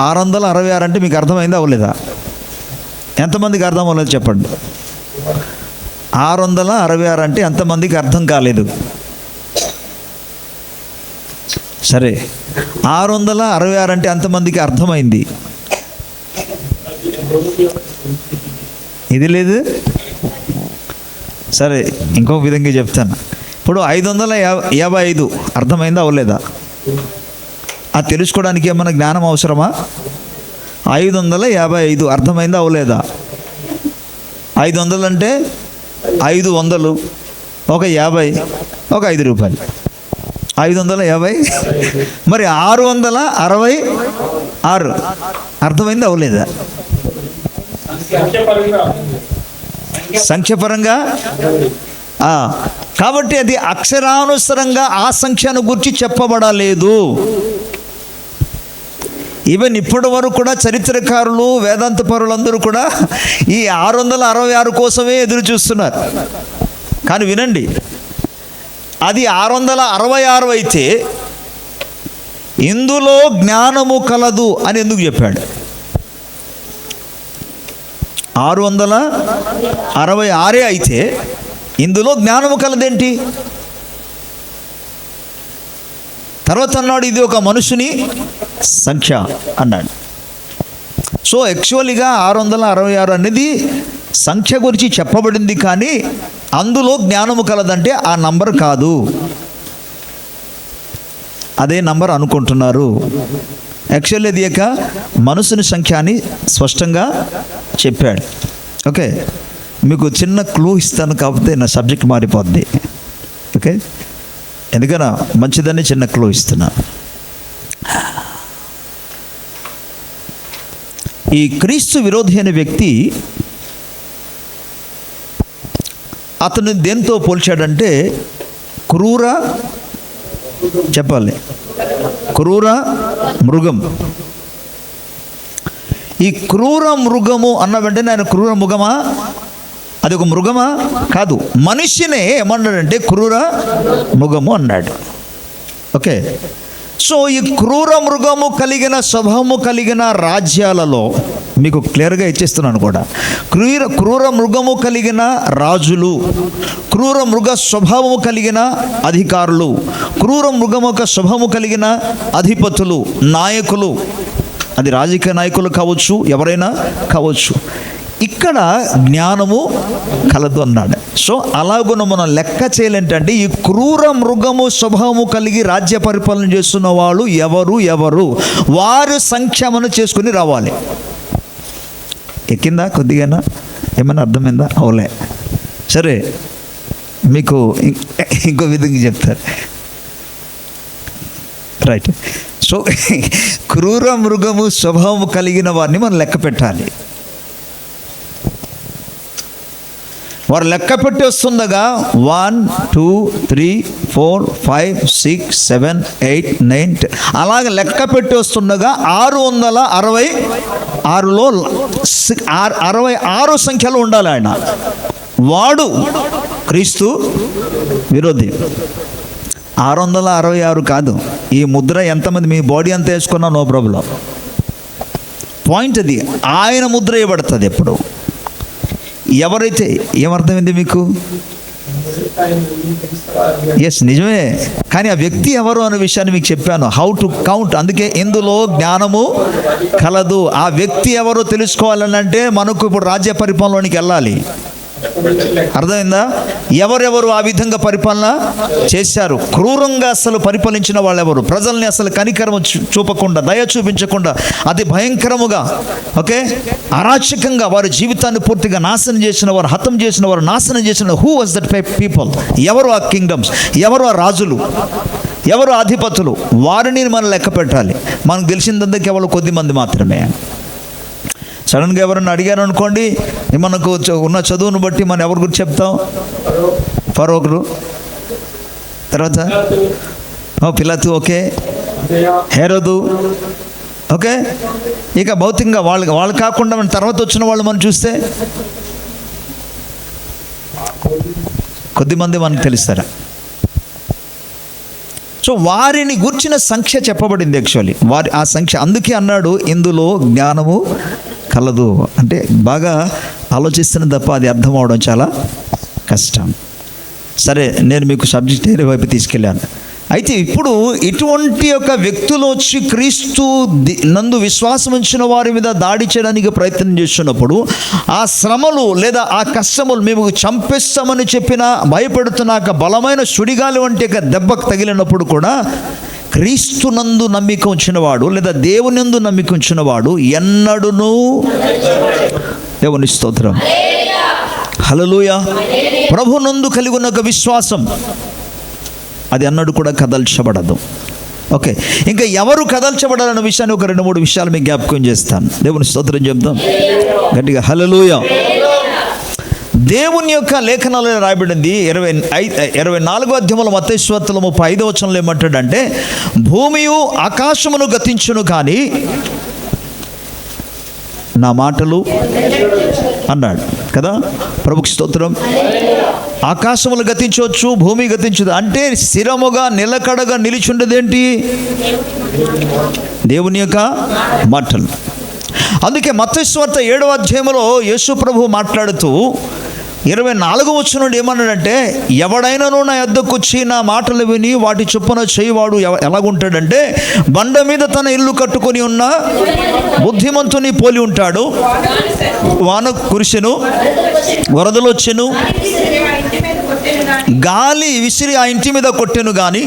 666 అంటే మీకు అర్థమైందా అవ్వలేదా? ఎంతమందికి అర్థం అవ్వలేదు చెప్పండి. 666 అంటే ఎంతమందికి అర్థం కాలేదు? సరే, 666 అంటే ఎంతమందికి అర్థమైంది? ఇది లేదు. సరే, ఇంకొక విధంగా చెప్తాను. ఇప్పుడు 555 అర్థమైందా అవ్వలేదా? అది తెలుసుకోవడానికి ఏమన్నా జ్ఞానం అవసరమా? 555 అర్థమైందా అవ్వలేదా? 500 అంటే 500, ఒక 50, ఒక 5 రూపాయలు, 550. మరి 666 అర్థమైందా అవ్వలేదా? సంఖ్యపరంగా కాబట్టి అది అక్షరానుసారంగా ఆ సంఖ్యను గురించి చెప్పబడలేదు. ఈవెన్ ఇప్పటి వరకు కూడా చరిత్రకారులు, వేదాంత పరులందరూ కూడా ఈ 666 కోసమే ఎదురు చూస్తున్నారు. కానీ వినండి, అది 666 అయితే ఇందులో జ్ఞానము కలదు అని ఎందుకు చెప్పాడు? 666 అయితే ఇందులో జ్ఞానము కలదేంటి? తర్వాత అన్నాడు, ఇది ఒక మనుషుని సంఖ్య అన్నాడు. సో యాక్చువల్గా 666 అనేది సంఖ్య గురించి చెప్పబడింది, కానీ అందులో జ్ఞానము కలదంటే ఆ నంబర్ కాదు, అదే నంబర్ అనుకుంటున్నారు. యాక్చువల్లీ అది యొక్క మనుషుని సంఖ్య అని స్పష్టంగా చెప్పాడు. ఓకే, మీకు చిన్న క్లూ ఇస్తాను, కాకపోతే నా సబ్జెక్ట్ మారిపోద్ది. ఓకే, ఎందుకన్నా మంచిదని చిన్న క్లూ ఇస్తున్నా. ఈ క్రీస్తు విరోధి అనే వ్యక్తి, అతను దేంతో పోల్చాడంటే క్రూర, చెప్పాలి, క్రూర మృగం. ఈ క్రూర మృగము అన్న వెంటనే ఆయన క్రూర మృగమా, అది ఒక మృగమా? కాదు, మనిషినే ఏమన్నాడంటే క్రూర మృగము అన్నాడు. ఓకే, సో ఈ క్రూర మృగము కలిగిన స్వభావము కలిగిన రాజ్యాలలో మీకు క్లియర్గా ఇచ్చేస్తున్నాను కూడా, క్రూర మృగము కలిగిన రాజులు, క్రూర మృగ స్వభావము కలిగిన అధికారులు, క్రూర మృగము యొక్క స్వభావము కలిగిన అధిపతులు, నాయకులు, అది రాజకీయ నాయకులు కావచ్చు, ఎవరైనా కావచ్చు, ఇక్కడ జ్ఞానము కలదు అన్నాడు. సో అలాగున మనం లెక్క చేయాలంటే ఈ క్రూర మృగము స్వభావము కలిగి రాజ్య పరిపాలన చేస్తున్న వాళ్ళు ఎవరు వారి సంఖ్యమను చేసుకుని రావాలి. ఎక్కిందా? కొద్దిగా ఏమైనా అర్థమైందా? అవులే. సరే, మీకు ఇంకో విధంగా చెప్తారు. రైట్. సో క్రూర మృగము స్వభావము కలిగిన వారిని మనం లెక్క పెట్టాలి. వారు లెక్క పెట్టి వస్తుండగా 1 2 3 4 5 6 7 8 9 10 అలాగే లెక్క పెట్టి వస్తుండగా 666లో 66 సంఖ్యలో ఉండాలి ఆయన. వాడు క్రీస్తు విరోధి. 666 కాదు. ఈ ముద్ర ఎంతమంది మీ బాడీ అంతా వేసుకున్నా నో ప్రాబ్లం. పాయింట్ అది, ఆయన ముద్ర వేయబడుతుంది ఎప్పుడు. ఎవరైతే, ఏమర్థమైంది మీకు? ఎస్, నిజమే. కానీ ఆ వ్యక్తి ఎవరు అనే విషయాన్ని మీకు చెప్పాను, హౌ టు కౌంట్. అందుకే ఇందులో జ్ఞానము కలదు. ఆ వ్యక్తి ఎవరో తెలుసుకోవాలని అంటే మనకు ఇప్పుడు రాజ్య పరిపాలనలోనికి వెళ్ళాలి. అర్థమైందా? ఎవరెవరు ఆ విధంగా పరిపాలన చేశారు? క్రూరంగా అసలు పరిపాలించిన వాళ్ళెవరు? ప్రజల్ని అసలు కనికరము చూపకుండా, దయ చూపించకుండా, అతి భయంకరముగా, ఓకే, అరాచకంగా వారి జీవితాన్ని పూర్తిగా నాశనం చేసిన వారు, హతం చేసిన వారు, నాశనం చేసిన హూ వాజ్ దట్ పీపుల్? ఎవరు ఆ కింగ్డమ్స్? ఎవరు ఆ రాజులు? ఎవరు అధిపతులు? వారిని మనం లెక్క పెట్టాలి. మనకు తెలిసిందంతా కేవలం కొద్ది మంది మాత్రమే. సడన్గా ఎవరన్నా అడిగారు అనుకోండి, మనకు ఉన్న చదువును బట్టి మనం ఎవరి గురించి చెప్తాం? ఫరోకులు, తర్వాత పిలాతు, ఓకే, హేరోదు, ఓకే. ఇక భౌతికంగా వాళ్ళు కాకుండా మన తర్వాత వచ్చిన వాళ్ళు మనం చూస్తే కొద్దిమంది మనకు తెలుస్తారా? సో వారిని గూర్చిన సంఖ్య చెప్పబడింది యాక్చువల్లీ. ఆ సంఖ్య అందుకే అన్నాడు, ఇందులో జ్ఞానము కలదు అంటే బాగా ఆలోచిస్తున్న తప్ప అది అర్థం అవడం చాలా కష్టం. సరే, నేను మీకు సబ్జెక్ట్ ఏరియా వైపు తీసుకెళ్ళాను. అయితే ఇప్పుడు ఇటువంటి యొక్క వ్యక్తులు వచ్చి క్రీస్తు నందు విశ్వాసం ఉంచిన వారి మీద దాడి చేయడానికి ప్రయత్నం చేస్తున్నప్పుడు, ఆ శ్రమలు లేదా ఆ కష్టములు మేము చంపేస్తామని చెప్పిన భయపెడుతున్న బలమైన సుడిగాలి వంటి దెబ్బకు తగిలినప్పుడు కూడా క్రీస్తునందు నమ్మిక ఉంచినవాడు లేదా దేవునిందు నమ్మిక ఉంచినవాడు ఎన్నడూను, దేవుని స్తోత్రం, హల్లెలూయా, ప్రభునందు కలిగి ఉన్న ఒక విశ్వాసం అది అన్నడు కూడా కదల్చబడదు. ఓకే, ఇంకా ఎవరు కదల్చబడాలన్న విషయాన్ని ఒక 2-3 విషయాలు మీకు జ్ఞాపకం చేస్తాను. దేవుని స్తోత్రం చెప్తాం గట్టిగా, హల్లెలూయా. దేవుని యొక్క లేఖనాలలో రాయబడింది 24వ అధ్యాయంలో మత్తయి సువార్తలో 35వ వచనంలో ఏమంటాడంటే, భూమియు ఆకాశమును గతించును కానీ నా మాటలు అన్నాడు కదా. ప్రభుకి స్తోత్రం. ఆకాశములు గతించవచ్చు, భూమి గతించదు. అంటే స్థిరముగా నిలకడగా నిలిచుండేదేంటి? దేవుని యొక్క మాటలు. అందుకే మత్తయి సువార్త 7వ అధ్యాయంలో యేసు ప్రభువు మాట్లాడుతూ 24వ వచనం నుండి ఏమన్నాడంటే, ఎవడైనాను నా యొద్దకు వచ్చి నా మాటలు విని వాటి చొప్పున చేయవాడు ఎలాగుంటాడంటే, బండ మీద తన ఇల్లు కట్టుకొని ఉన్న బుద్ధిమంతుని పోలి ఉంటాడు. వాన కురిసెను, వరదలు వచ్చెను, గాలి విసిరి ఆ ఇంటి మీద కొట్టెను, కానీ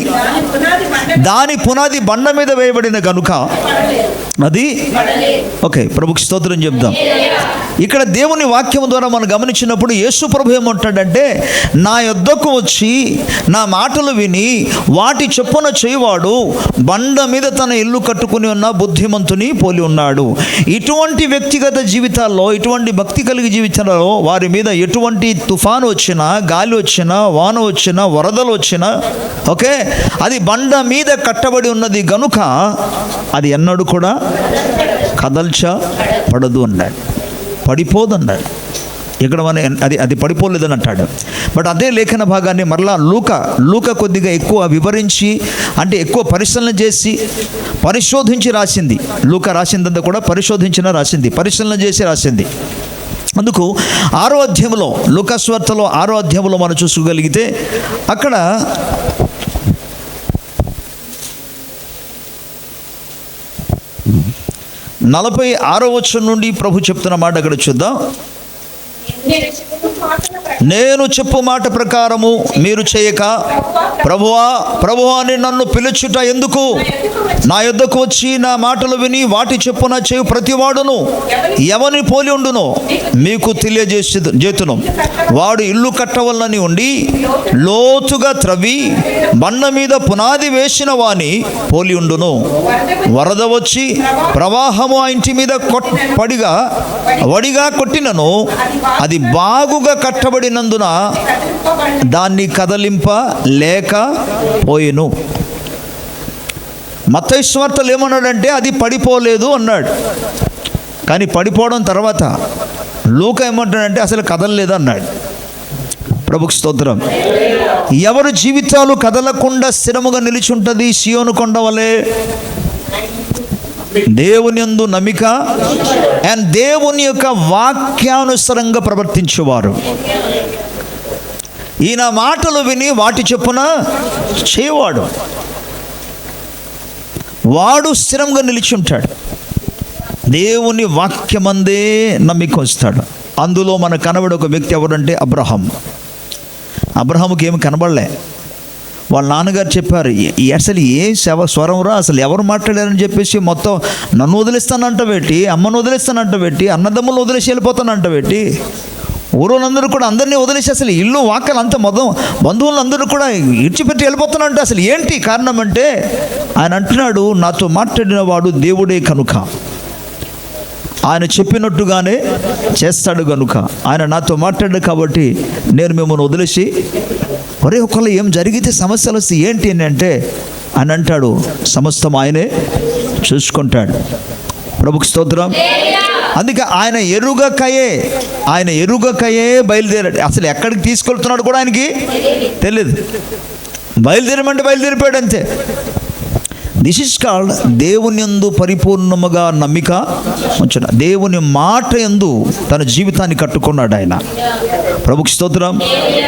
దాని పునాది బండ మీద వేయబడిన గనుక అది, ఓకే, ప్రభుకి స్తోత్రం చెప్దాం. ఇక్కడ దేవుని వాక్యం ద్వారా మనం గమనించినప్పుడు యేసు ప్రభు ఏమంటాడంటే, నా యొద్దకు వచ్చి నా మాటలు విని వాటి చొప్పున చేయవాడు బండ మీద తన ఇల్లు కట్టుకుని ఉన్న బుద్ధిమంతుని పోలి ఉన్నాడు. ఇటువంటి వ్యక్తిగత జీవితాల్లో, ఇటువంటి భక్తి కలిగి జీవితాలలో వారి మీద ఎటువంటి తుఫాను వచ్చినా, గాలి వచ్చినా, వాన వచ్చినా, వరదలు వచ్చినా, ఓకే, అది బండ మీద కట్టబడి ఉన్నది గనుక అది ఎన్నడూ కూడా కదల్చబడదు అన్నాడు, పడిపోదన్నాడు. ఇక్కడ మన అది పడిపోలేదని అంటాడు. బట్ అదే లేఖన భాగాన్ని మరలా లూక కొద్దిగా ఎక్కువ వివరించి, అంటే ఎక్కువ పరిశీలన చేసి పరిశోధించి రాసింది. లూక రాసిందంతా కూడా పరిశీలన చేసి రాసింది. అందుకు 6వ అధ్యాయంలో, లూకా సువార్తలో 6వ అధ్యాయంలో మనం చూసుకోగలిగితే అక్కడ 46వ వచనం నుండి ప్రభు చెప్తున్న మాట అక్కడ చూద్దాం. నేను చెప్పు మాట ప్రకారము మీరు చేయక, ప్రభువా అని నన్ను పిలుచుట ఎందుకు? నా యొద్దకు వచ్చి నా మాటలు విని వాటి చెప్పున చేయు ప్రతివాడును ఎవని పోలి ఉండునో మీకు తెలియజేతును. వాడు ఇల్లు కట్టవలనని ఉండి లోతుగా త్రవ్వి బండ మీద పునాది వేసిన వాని పోలి ఉండును. వరద వచ్చి ప్రవాహము ఆ ఇంటి మీద వడిగా కొట్టినను అది బాగుగా కట్టబడినందున దాన్ని కదలింప లేకపోయెను. మత్తయి సువార్తలో ఏమన్నాడంటే అది పడిపోలేదు అన్నాడు. కానీ పడిపోవడం తర్వాత లూకా ఏమంటాడంటే అసలు కదలలేదు అన్నాడు. ప్రభుకి స్తోత్రం. ఎవరి జీవితాలు కదలకుండా స్థిరముగా నిలిచి ఉంటుంది సియోను కొండ వలె? దేవుని యందు నమ్మిక అండ్ దేవుని యొక్క వాక్యానుసారంగా ప్రవర్తించేవారు. ఈయన మాటలు విని వాటి చొప్పున చేయవాడు, వాడు స్థిరంగా నిలిచి ఉంటాడు. దేవుని వాక్యమందే నమ్మిక వస్తాడు. అందులో మనకు కనబడే ఒక వ్యక్తి ఎవరంటే అబ్రహాం. అబ్రహాముకి ఏమి కనబడలే. వాళ్ళ నాన్నగారు చెప్పారు, అసలు ఏ స్వరం రా, అసలు ఎవరు మాట్లాడారని చెప్పేసి మొత్తం నన్ను వదిలేస్తానంట పెట్టి, అమ్మను వదిలేస్తానంట పెట్టి, అన్నదమ్ములు వదిలేసి వెళ్ళిపోతానంట పెట్టి, ఊరోళ్ళందరూ కూడా అందరినీ వదిలేసి అసలు ఇల్లు వాకలు అంతా మొత్తం బంధువులందరూ కూడా ఇడిచిపెట్టి వెళ్ళిపోతానంటే అసలు ఏంటి కారణం అంటే, ఆయన అంటున్నాడు, నాతో మాట్లాడిన వాడు దేవుడే కనుక, ఆయన చెప్పినట్టుగానే చేస్తాడు కనుక, ఆయన నాతో మాట్లాడాడు కాబట్టి నేను మిమ్మల్ని వదిలేసి, ఒరే ఒకళ్ళు ఏం జరిగితే సమస్యలు వస్తే ఏంటి అని అంటే ఆయన అంటాడు, సమస్తం ఆయనే చూసుకుంటాడు. ప్రభుకి స్తోత్రం. అందుకే ఆయన ఎరుగకయే బయలుదేరాడు. అసలు ఎక్కడికి తీసుకెళ్తున్నాడు కూడా ఆయనకి తెలియదు. బయలుదేరమంటే బయలుదేరిపోయాడు అంతే. దిస్ ఇస్ కాల్డ్ దేవుని యందు పరిపూర్ణముగా నమ్మిక ఉంచిన, దేవుని మాట యందు తన జీవితాన్ని కట్టుకున్నాడు ఆయన. ప్రభుకి స్తోత్రం.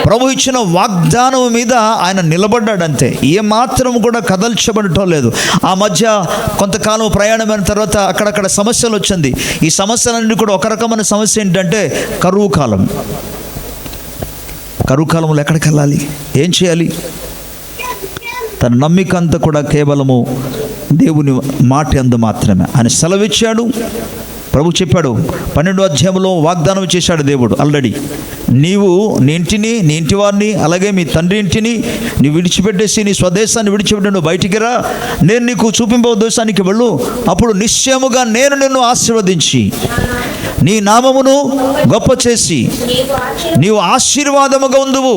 ప్రభు ఇచ్చిన వాగ్దానం మీద ఆయన నిలబడ్డాడు అంతే, ఏమాత్రం కూడా కదల్చబడటం లేదు. ఆ మధ్య కొంతకాలం ప్రయాణమైన తర్వాత అక్కడక్కడ సమస్యలు వచ్చింది. ఈ సమస్యలన్నీ కూడా ఒక రకమైన సమస్య ఏంటంటే కరువు కాలం. కరువు కాలంలో ఎక్కడికి వెళ్ళాలి, ఏం చేయాలి? తన నమ్మిక అంతా కూడా కేవలము దేవుని మాట యందు మాత్రమే. ఆయన సెలవిచ్చాడు. ప్రభు చెప్పాడు, 12వ అధ్యాయంలో వాగ్దానం చేశాడు దేవుడు ఆల్రెడీ, నీవు నీ ఇంటిని, నీ ఇంటి వారిని, అలాగే మీ తండ్రి ఇంటిని నీవు విడిచిపెట్టేసి నీ స్వదేశాన్ని విడిచిపెట్టి నువ్వు బయటికి రా, నేను నీకు చూపింపే దేశానికి వెళ్ళు, అప్పుడు నిశ్చయముగా నేను నిన్ను ఆశీర్వదించి నీ నామమును గొప్ప చేసి నీవు ఆశీర్వాదముగా ఉందువు.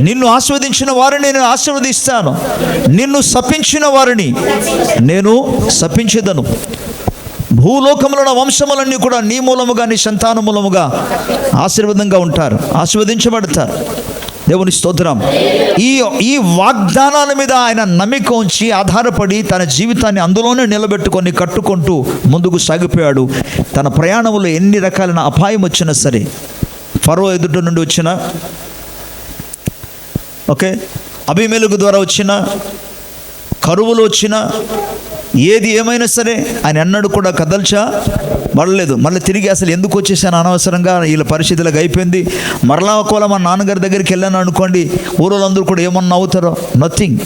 నిన్ను ఆశీర్వదించిన వారిని నేను ఆశీర్వదిస్తాను, నిన్ను శపించిన వారిని నేను శపించెదను. భూలోకములో ఉన్న వంశములన్నీ కూడా నీ మూలముగా, నీ సంతాన మూలముగా ఆశీర్వాదంగా ఉంటారు, ఆశీర్వదించబడతారు. దేవుని స్తోత్రం. ఈ వాగ్దానాల మీద ఆయన నమ్మిక ఉంచి ఆధారపడి తన జీవితాన్ని అందులోనే నిలబెట్టుకొని కట్టుకుంటూ ముందుకు సాగిపోయాడు. తన ప్రయాణంలో ఎన్ని రకాలైన అపాయం వచ్చినా సరే, ఫరో ఎదుట నుండి వచ్చిన, అబీమెలెకు ద్వారా వచ్చిన, కరువులు వచ్చిన, ఏది ఏమైనా సరే ఆయన ఎన్నడూ కూడా కదల్చబడలేదు. మళ్ళీ తిరిగి అసలు ఎందుకు వచ్చేసాను అనవసరంగా, వీళ్ళ పరిస్థితులకు అయిపోయింది, మరలా ఒకవేళ మా నాన్నగారి దగ్గరికి వెళ్ళాను అనుకోండి, ఊరోళ్ళందరూ కూడా ఏమన్నా అవుతారో, నథింగ్.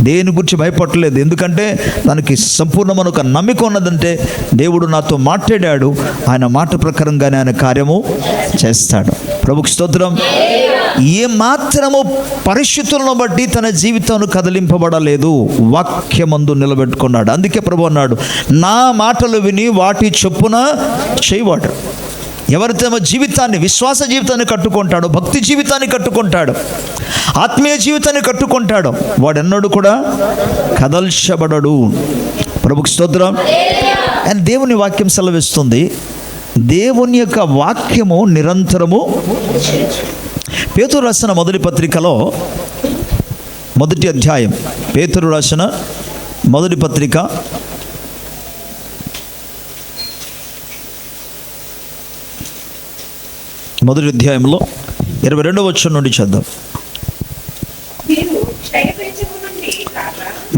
దేని గురించి భయపడలేదు. ఎందుకంటే దానికి సంపూర్ణమైన ఒక నమ్మిక ఉన్నదంటే, దేవుడు నాతో మాట్లాడాడు, ఆయన మాట ప్రకారంగానే ఆయన కార్యము చేస్తాడు. ప్రభుకి స్తోత్రం. ఏ మాత్రము పరిస్థితులను బట్టి తన జీవితాన్ని కదిలింపబడలేదు, వాక్యమందు నిలబెట్టుకున్నాడు. అందుకే ప్రభు అన్నాడు, నా మాటలు విని వాటి చొప్పున చేయవాడు. ఎవరు తమ జీవితాన్ని, విశ్వాస జీవితాన్ని కట్టుకుంటాడో, భక్తి జీవితాన్ని కట్టుకుంటాడు, ఆత్మీయ జీవితాన్ని కట్టుకుంటాడు, వాడెన్నడూ కూడా కదల్చబడడు. ప్రభుకి స్తోత్రం. అండ్ దేవుని వాక్యం సెలవిస్తుంది, దేవుని యొక్క వాక్యము నిరంతరము. పేతురు రాసిన మొదటి పత్రికలో 1వ అధ్యాయం, పేతురు రాసిన మొదటి పత్రిక 1వ అధ్యాయంలో 22వ వచనం నుండి చదువు.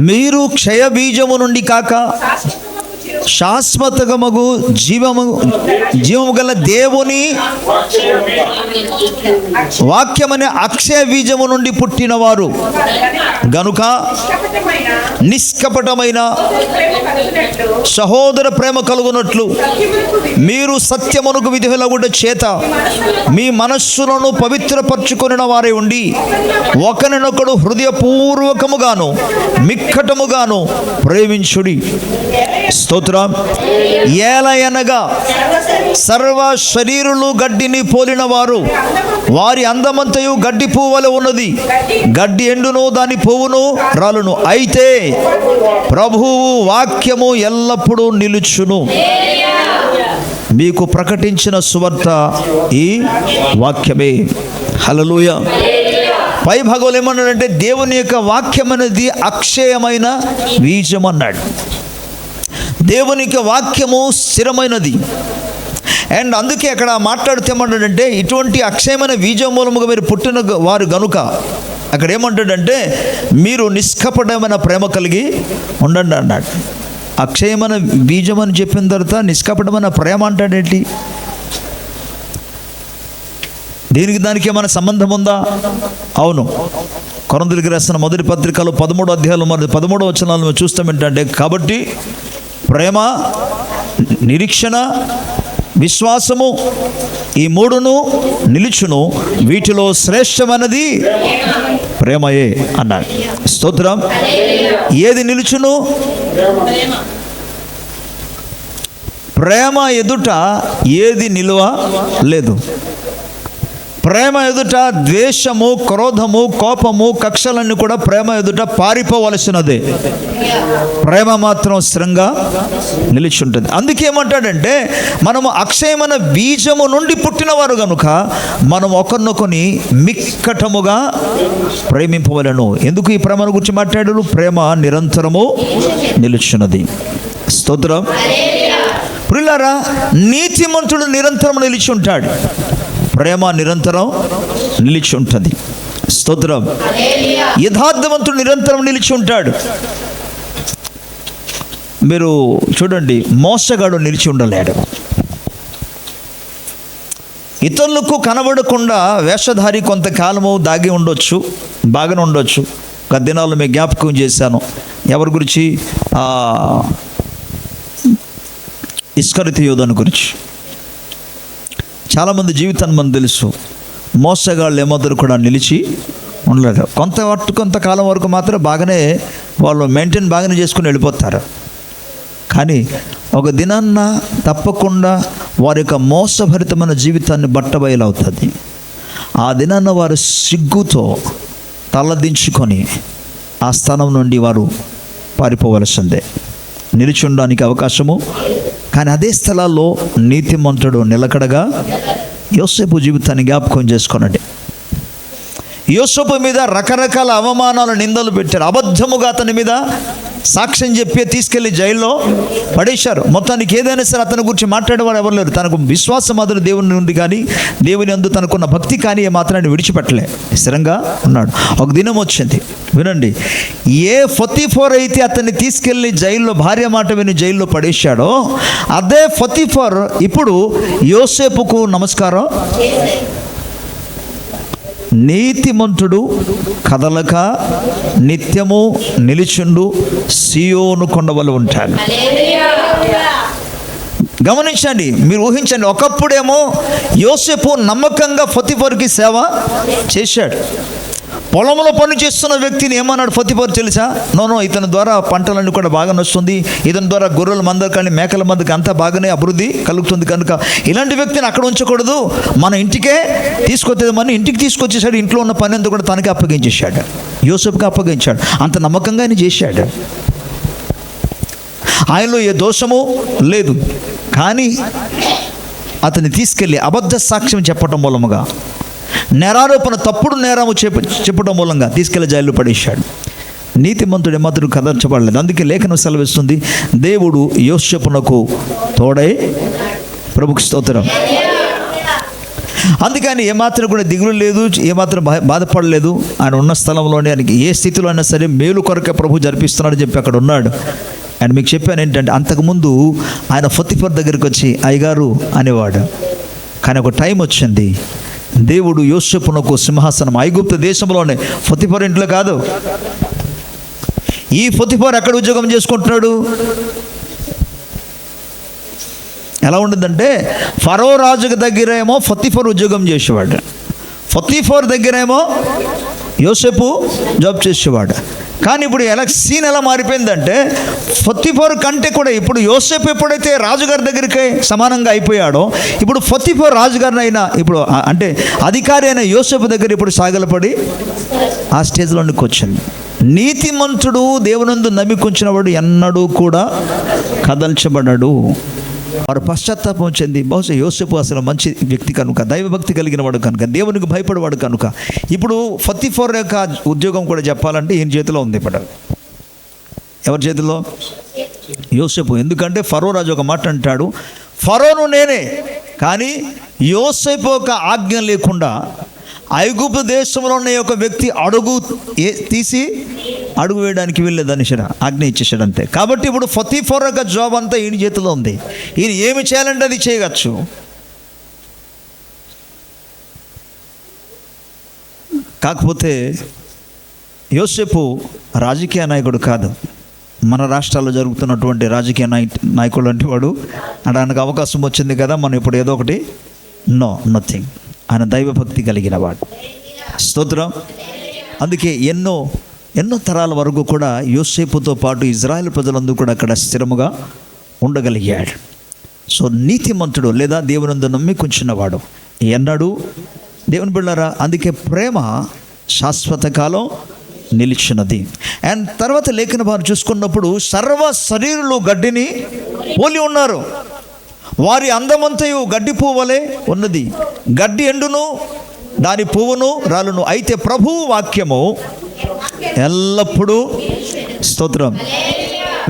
మీరు క్షయ బీజము నుండి కాక శాశ్వతమగు జీవము గల దేవుని వాక్యమనే అక్షయ బీజము నుండి పుట్టినవారు గనుక నిష్కపటమైన సహోదర ప్రేమ కలుగునట్లు మీరు సత్యమునకు విధేయులగుట చేత మీ మనస్సులను పవిత్రపరచుకొనిన వారే ఉండి ఒకరినొకడు హృదయపూర్వకముగాను మిక్కటముగాను ప్రేమించుడి. స్తోత్రం. ఏలయనగా సర్వ శరీరులు గడ్డిని పోలిన వారు, వారి అందమంతయు గడ్డి పువ్వుల ఉన్నది, గడ్డి ఎండును దాని పువ్వును రాలును, అయితే ప్రభువు వాక్యము ఎల్లప్పుడూ నిలుచును. మీకు ప్రకటించిన సువార్త ఈ వాక్యమే. హల్లెలూయా. పై భాగంలో ఏమన్నాడంటే, దేవుని యొక్క వాక్యం అనేది అక్షయమైన బీజం అన్నాడు. దేవుని యొక్క వాక్యము స్థిరమైనది. అండ్ అందుకే అక్కడ మాట్లాడుతూ ఏమంటాడంటే, ఇటువంటి అక్షయమైన బీజం మూలముగా మీరు పుట్టిన వారు గనుక, అక్కడ ఏమంటాడంటే మీరు నిష్కపటమైన ప్రేమ కలిగి ఉండండి అన్నాడు. అక్షయమైన బీజం అని చెప్పిన తర్వాత నిష్కపటమైన ప్రేమ అంటాడేంటి? దీనికి దానికి ఏమైనా సంబంధం ఉందా? అవును. కొరింథీయులకు రాసిన మొదటి పత్రికలో 13వ అధ్యాయంలో మరి 13వ వచనాలు మేము చూస్తాం ఏంటంటే, కాబట్టి ప్రేమ, నిరీక్షణ, విశ్వాసము ఈ మూడును నిలుచును, వీటిలో శ్రేష్టమైనది ప్రేమయే అన్నాడు. స్తోత్రం. ఏది నిలుచును? ప్రేమ ఎదుట ఏది నిలువ లేదు. ప్రేమ ఎదుట ద్వేషము, క్రోధము, కోపము, కక్షలన్నీ కూడా ప్రేమ ఎదుట పారిపోవలసినదే. ప్రేమ మాత్రం స్థిరంగా నిలిచి ఉంటుంది. అందుకేమంటాడంటే, మనము అక్షయమైన బీజము నుండి పుట్టినవారు కనుక మనం ఒకరినొకరిని మిక్కటముగా ప్రేమింపవలెను. ఎందుకు ఈ ప్రేమను గురించి మాట్లాడారు? ప్రేమ నిరంతరము నిలుచున్నది. స్తోత్రం. ప్రియులారా, నీతిమంతుడు నిరంతరం నిలిచి ఉంటాడు, ప్రేమ నిరంతరం నిలిచి ఉంటుంది. స్తోత్రం. యథార్థవంతుడు నిరంతరం నిలిచి ఉంటాడు. మీరు చూడండి, మోసగాడు నిలిచి ఉండలేడు. ఇతరులకు కనబడకుండా వేషధారి కొంతకాలము దాగి ఉండొచ్చు, బాగానే ఉండొచ్చు. గత దినాల్లో మేము జ్ఞాపకం చేశాను. ఎవరి గురించి? ఇస్కరియోతు యోధను గురించి. చాలామంది జీవితాన్ని మనకు తెలుసు. మోసగాళ్ళు ఏమాత్రం కూడా నిలిచి ఉండలేరు. కొంతకాలం వరకు మాత్రం బాగానే వాళ్ళు మెయింటైన్ బాగానే చేసుకుని వెళ్ళిపోతారు. కానీ ఒక దినాన్న తప్పకుండా వారి యొక్క మోసభరితమైన జీవితాన్ని బట్టబయలవుతుంది. ఆ దినాన్న వారు సిగ్గుతో తలదించుకొని ఆ స్థానం నుండి వారు పారిపోవలసిందే. నిలిచి ఉండడానికి అవకాశము. కానీ అదే స్థలాల్లో నీతిమంతుడు నిలకడగా యోసేపు జీవితాన్ని జ్ఞాపకం చేసుకోనండి. యోసేపు మీద రకరకాల అవమానాలు, నిందలు పెట్టారు. అబద్ధముగా అతని మీద సాక్ష్యం చెప్పి తీసుకెళ్లి జైల్లో పడేశారు. మొత్తానికి ఏదైనా సరే అతని గురించి మాట్లాడేవారు ఎవరు లేరు. తనకు విశ్వాసం మాత్రం దేవుని నుండి కానీ దేవుని అందు తనకున్న భక్తి కానీ ఏ మాత్రాన్ని విడిచిపెట్టలే, స్థిరంగా ఉన్నాడు. ఒక దినం వచ్చింది, వినండి. ఏ ఫొతీఫర్ అయితే అతన్ని తీసుకెళ్లి జైల్లో భార్య మాట విని జైల్లో పడేశాడో అదే ఫొతీఫర్ ఇప్పుడు యోసేపుకు నమస్కారం. నీతిమంతుడు కదలక నిత్యము నిలిచుండు సియోను కొండవలు ఉంటాడు. గమనించండి, మీరు ఊహించండి. ఒకప్పుడేమో యోసేపు నమ్మకంగా ఫొతీఫర్కి సేవ చేశాడు. పొలంలో పని చేస్తున్న వ్యక్తిని ఏమన్నాడు ఫొతీఫర్ తెలుసా? నో, ఇతని ద్వారా పంటలన్నీ కూడా బాగా వస్తుంది, ఇతని ద్వారా గొర్రెల మంద కానీ మేకల మందకి అంతా బాగానే అభివృద్ధి కలుగుతుంది కనుక ఇలాంటి వ్యక్తిని అక్కడ ఉంచకూడదు, మన ఇంటికే తీసుకొచ్చేదమని ఇంటికి తీసుకొచ్చేసాడు. ఇంట్లో ఉన్న పని అంతా కూడా తనకి అప్పగించేశాడు, యోసేపుకి అప్పగించాడు. అంత నమ్మకంగా ఆయన చేశాడు. ఆయనలో ఏ దోషము లేదు. కానీ అతన్ని తీసుకెళ్ళి అబద్ధ సాక్ష్యం చెప్పటం మూలముగా, నేరారోపణ, తప్పుడు నేరము చెప్పడం మూలంగా తీసుకెళ్లి జైల్లో పడేశాడు. నీతిమంతుడు ఏమాత్రం కదర్చబడలేదు. అందుకే లేఖనం సెలవిస్తుంది, దేవుడు యోసేపునకు తోడై. ప్రభుకు స్తోత్రం. అందుకని ఏమాత్రం కూడా దిగులు లేదు, ఏమాత్రం బాధపడలేదు. ఆయన ఉన్న స్థలంలోనే ఆయనకి ఏ స్థితిలో అయినా సరే మేలు కొరకే ప్రభు జరిపిస్తున్నాడు చెప్పి అక్కడ ఉన్నాడు. అండ్ మీకు చెప్పాను ఏంటంటే, అంతకుముందు ఆయన ఫొతీఫర్ దగ్గరికి వచ్చి అయ్యగారు అనేవాడు. కానీ ఒక టైం వచ్చింది, దేవుడు యోసేపునకు సింహాసనం, ఐగుప్తు దేశంలోనే, ఫొతీఫర్ ఇంట్లో కాదు. ఈ ఫొతీఫర్ ఎక్కడ ఉద్యోగం చేసుకుంటున్నాడు? ఎలా ఉంటుందంటే, ఫరో రాజుకి దగ్గరేమో ఫొతీఫర్ ఉద్యోగం చేసేవాడు, ఫొతీఫర్ దగ్గరేమో యోసేపు జాబ్ చేసేవాడు. కానీ ఇప్పుడు సీన్ ఎలా మారిపోయిందంటే, ఫొతీఫర్ కంటే కూడా ఇప్పుడు యోసేపు ఎప్పుడైతే రాజుగారి దగ్గరికి సమానంగా అయిపోయాడో, ఇప్పుడు ఫొతీఫర్ రాజుగారిని అయినా ఇప్పుడు అంటే అధికారి అయిన యోసేపు దగ్గర ఇప్పుడు సాగలపడి ఆ స్టేజ్లోనికి వచ్చింది. నీతిమంతుడు దేవునందు నమ్మికొంచిన వాడు ఎన్నడూ కూడా కదల్చబడడు. వారు పశ్చాత్తాపం చెంది, బహుశా యోసేపు అసలు మంచి వ్యక్తి కనుక, దైవభక్తి కలిగిన వాడు కనుక, దేవునికి భయపడేవాడు కనుక ఇప్పుడు ఫొతీఫర్ యొక్క ఉద్యోగం కూడా చెప్పాలంటే ఈయన చేతిలో ఉంది. ఇప్పుడు ఎవరి చేతిలో? యోసేపు. ఎందుకంటే ఫరో రాజు ఒక మాట అంటాడు, ఫరోను నేనే, కానీ యోసేపు ఒక ఆజ్ఞ లేకుండా ఐగుప్తు దేశంలో ఉన్న ఒక వ్యక్తి తీసి అడుగు వేయడానికి వెళ్ళేదని ఆజ్ఞ ఇచ్చేసాడు అంతే. కాబట్టి ఇప్పుడు ఫొతీఫర్ యొక్క జాబ్ అంతా ఈయన చేతిలో ఉంది. ఈయన ఏమి చేయాలంటే అది చేయవచ్చు. కాకపోతే యోసేపు రాజకీయ నాయకుడు కాదు. మన రాష్ట్రాల్లో జరుగుతున్నటువంటి రాజకీయ నాయకుడు అంటే వాడు అనడానికి అవకాశం వచ్చింది కదా, మనం ఇప్పుడు ఏదో ఒకటి నథింగ్. ఆయన దైవభక్తి కలిగిన వాడు. స్తోత్రం. అందుకే ఎన్నో తరాల వరకు కూడా యోసేపుతో పాటు ఇజ్రాయెల్ ప్రజలందరూ కూడా అక్కడ స్థిరముగా ఉండగలిగాడు. సో నీతిమంతుడు లేదా దేవునందు నమ్మికుంచున్నవాడు ఎన్నడూ దేవుని బిడ్డలారా, అందుకే ప్రేమ శాశ్వత కాలం నిలిచినది. అండ్ తర్వాత లేఖన వారు చూసుకున్నప్పుడు సర్వ శరీరులు గడ్డిని పోలి ఉన్నారు, వారి అందమంతయు గడ్డి పువ్వులే ఉన్నది, గడ్డి ఎండును దాని పువ్వును రాలును, అయితే ప్రభువు వాక్యము ఎల్లప్పుడూ. స్తోత్రం.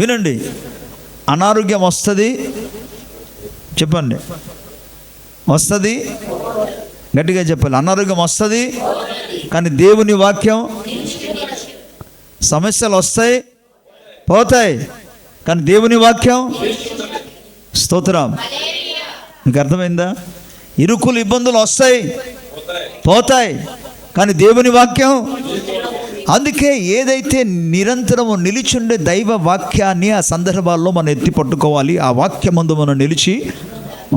వినండి, అనారోగ్యం వస్తుంది, చెప్పండి, వస్తుంది, గట్టిగా చెప్పాలి. అనారోగ్యం వస్తుంది, కానీ దేవుని వాక్యం. సమస్యలు వస్తాయి, పోతాయి, కానీ దేవుని వాక్యం. స్తోత్రం. మీకు అర్థమైందా? ఇరుకులు ఇబ్బందులు వస్తాయి, పోతాయి, కానీ దేవుని వాక్యం. అందుకే ఏదైతే నిరంతరము నిలిచుండే దైవ వాక్యాన్ని ఆ సందర్భాల్లో మనం ఎత్తి పట్టుకోవాలి. ఆ వాక్యం ముందు మనం నిలిచి